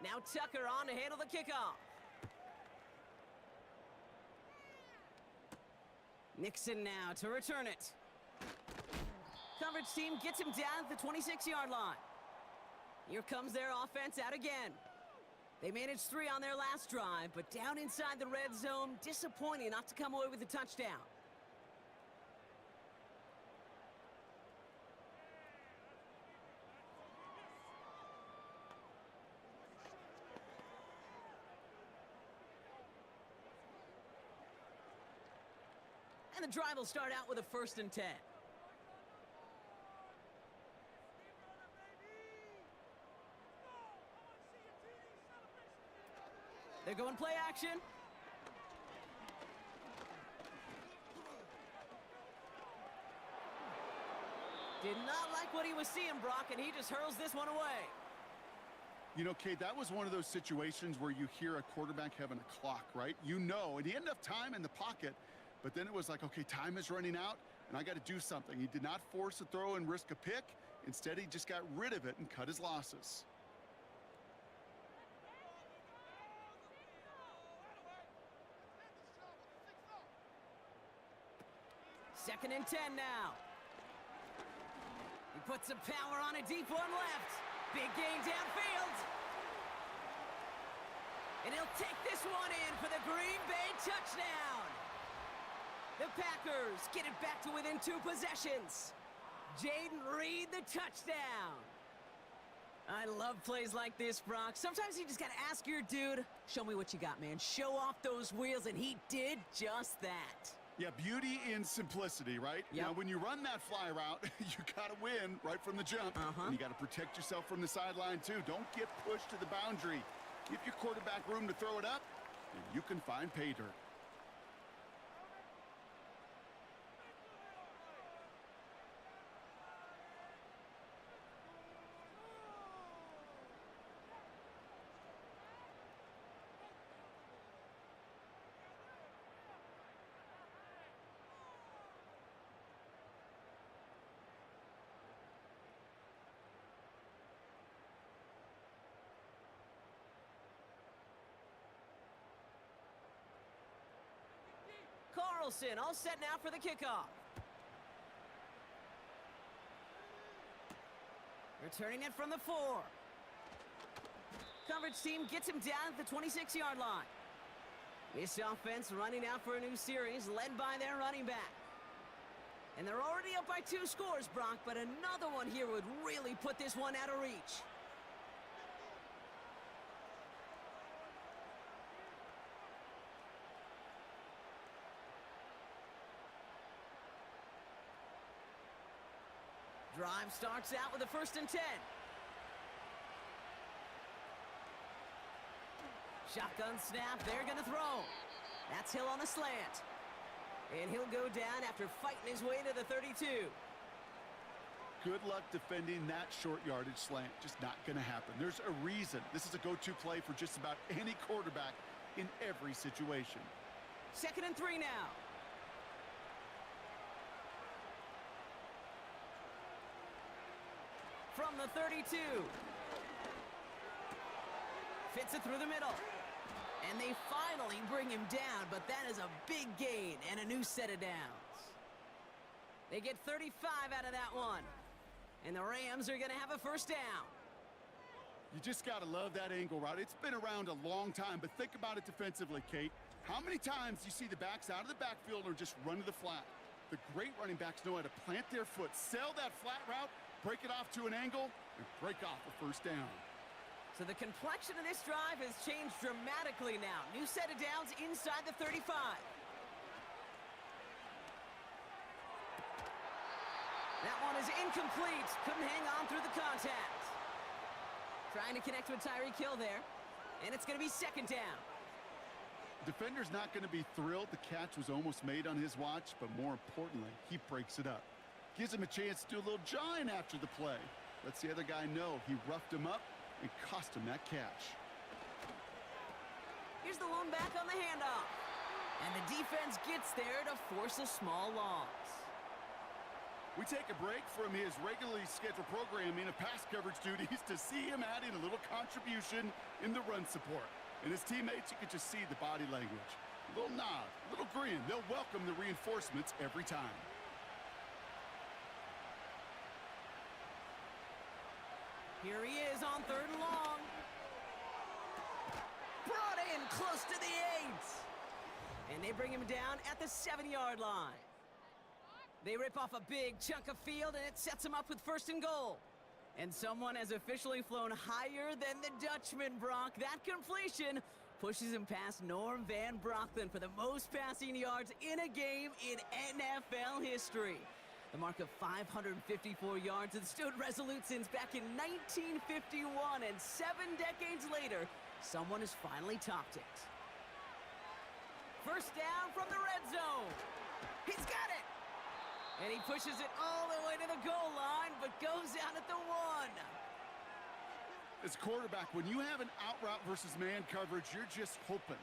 Now Tucker on to handle the kickoff. Nixon now to return it. Coverage team gets him down at the 26-yard line. Here comes their offense out again. They managed 3 on their last drive, but down inside the red zone, disappointing not to come away with a touchdown. And the drive will start out with a 1st and 10. They're going play action. Did not like what he was seeing, Brock, and he just hurls this one away. You know, Kate, that was one of those situations where you hear a quarterback having a clock, right? You know, and he had enough time in the pocket, but then it was like, okay, time is running out, and I got to do something. He did not force a throw and risk a pick. Instead, he just got rid of it and cut his losses. 2nd and 10 now. He puts some power on a deep one left. Big gain downfield. And he'll take this one in for the Green Bay touchdown. The Packers get it back to within 2 possessions. Jaden Reed, the touchdown. I love plays like this, Brock. Sometimes you just got to ask your dude, show me what you got, man. Show off those wheels, and he did just that. Yeah, beauty in simplicity, right? Yep. Now, when you run that fly route, you got to win right from the jump. And you got to protect yourself from the sideline, too. Don't get pushed to the boundary. Give your quarterback room to throw it up, and you can find pay dirt. Carlson all set now for the kickoff. Returning it from the 4. Coverage team gets him down at the 26-yard line. This offense running out for a new series led by their running back. And they're already up by 2 scores, Brock, but another one here would really put this one out of reach. Drive starts out with a 1st and 10. Shotgun snap, they're going to throw. That's Hill on the slant. And he'll go down after fighting his way to the 32. Good luck defending that short yardage slant. Just not going to happen. There's a reason. This is a go-to play for just about any quarterback in every situation. 2nd and 3 now. From the 32. Fits it through the middle. And they finally bring him down, but that is a big gain and a new set of downs. They get 35 out of that one. And the Rams are going to have a 1st down. You just got to love that angle route. It's been around a long time, but think about it defensively, Kate. How many times do you see the backs out of the backfield or just run to the flat? The great running backs know how to plant their foot, sell that flat route, break it off to an angle, and break off a 1st down. So the complexion of this drive has changed dramatically now. New set of downs inside the 35. That one is incomplete. Couldn't hang on through the contact. Trying to connect with Tyreek Hill there. And it's going to be 2nd down. Defender's not going to be thrilled the catch was almost made on his watch, but more importantly, he breaks it up. Gives him a chance to do a little jawing after the play. Lets the other guy know he roughed him up and cost him that catch. Here's the lone back on the handoff. And the defense gets there to force a small loss. We take a break from his regularly scheduled programming of pass coverage duties to see him adding a little contribution in the run support. And his teammates, you can just see the body language. A little nod, a little grin. They'll welcome the reinforcements every time. Here he is on 3rd and long. Brought in close to the 8. And they bring him down at the 7-yard line. They rip off a big chunk of field, and it sets him up with 1st and goal. And someone has officially flown higher than the Dutchman, Brock. That completion Pushes him past Norm Van Brocklin for the most passing yards in a game in NFL history. The mark of 554 yards has stood resolute since back in 1951, and 7 decades later, someone has finally topped it. First down from the red zone. He's got it! And he pushes it all the way to the goal line, but goes out at the 1. As a quarterback, when you have an out route versus man coverage, you're just hoping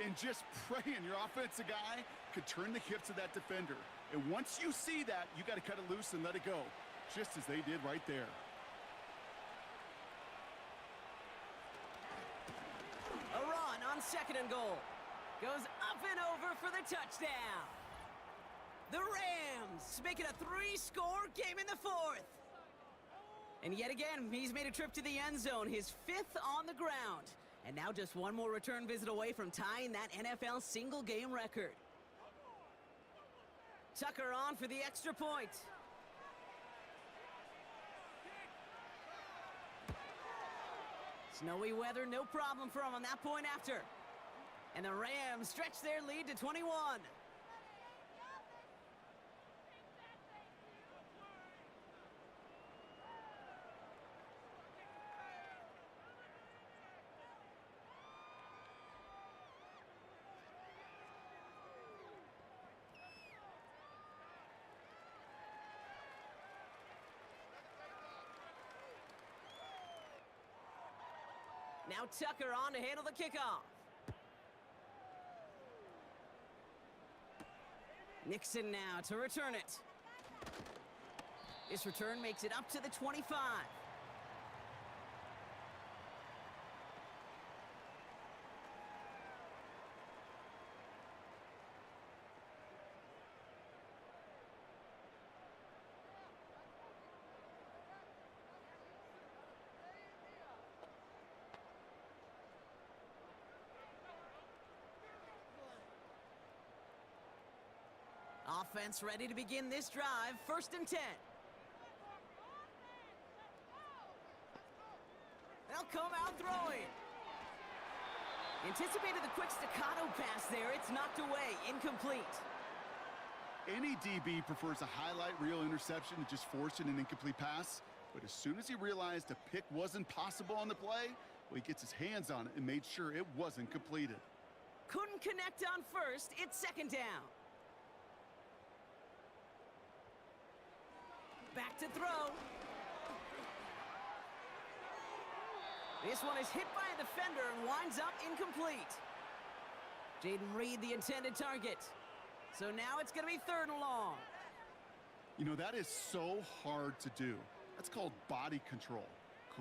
and just praying your offensive guy could turn the hips of that defender. And once you see that, you got to cut it loose and let it go, just as they did right there. A run on 2nd and goal. Goes up and over for the touchdown. The Rams make it a 3-score game in the 4th. And yet again, he's made a trip to the end zone, his 5th on the ground. And now just one more return visit away from tying that NFL single-game record. Tucker on for the extra point. Snowy weather, no problem for him on that point after. And the Rams stretch their lead to 21. Now Tucker on to handle the kickoff. Nixon now to return it. This return makes it up to the 25. Offense ready to begin this drive. 1st and 10. They'll come out throwing. Anticipated the quick staccato pass there. It's knocked away. Incomplete. Any DB prefers a highlight reel interception to just forcing an incomplete pass. But as soon as he realized a pick wasn't possible on the play, well, he gets his hands on it and made sure it wasn't completed. Couldn't connect on 1st. It's 2nd down. Back to throw. This one is hit by a defender and winds up incomplete. Jaden Reed, the intended target. So now it's going to be 3rd and long. You know, that is so hard to do. That's called body control.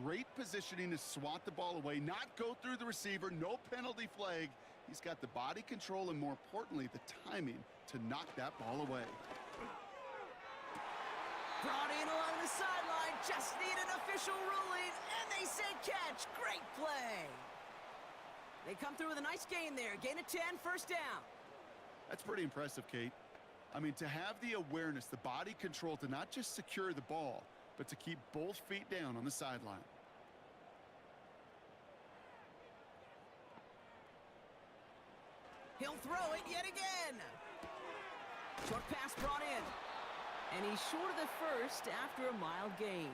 Great positioning to swat the ball away, not go through the receiver, no penalty flag. He's got the body control and, more importantly, the timing to knock that ball away. Brought in along the sideline, just need an official ruling, and they say catch. Great play. They come through with a nice gain there. Gain of 10, 1st down. That's pretty impressive, Kate. I mean, to have the awareness, the body control to not just secure the ball, but to keep both feet down on the sideline. He'll throw it yet again. Short pass brought in. And he's short of the 1st after a mild gain.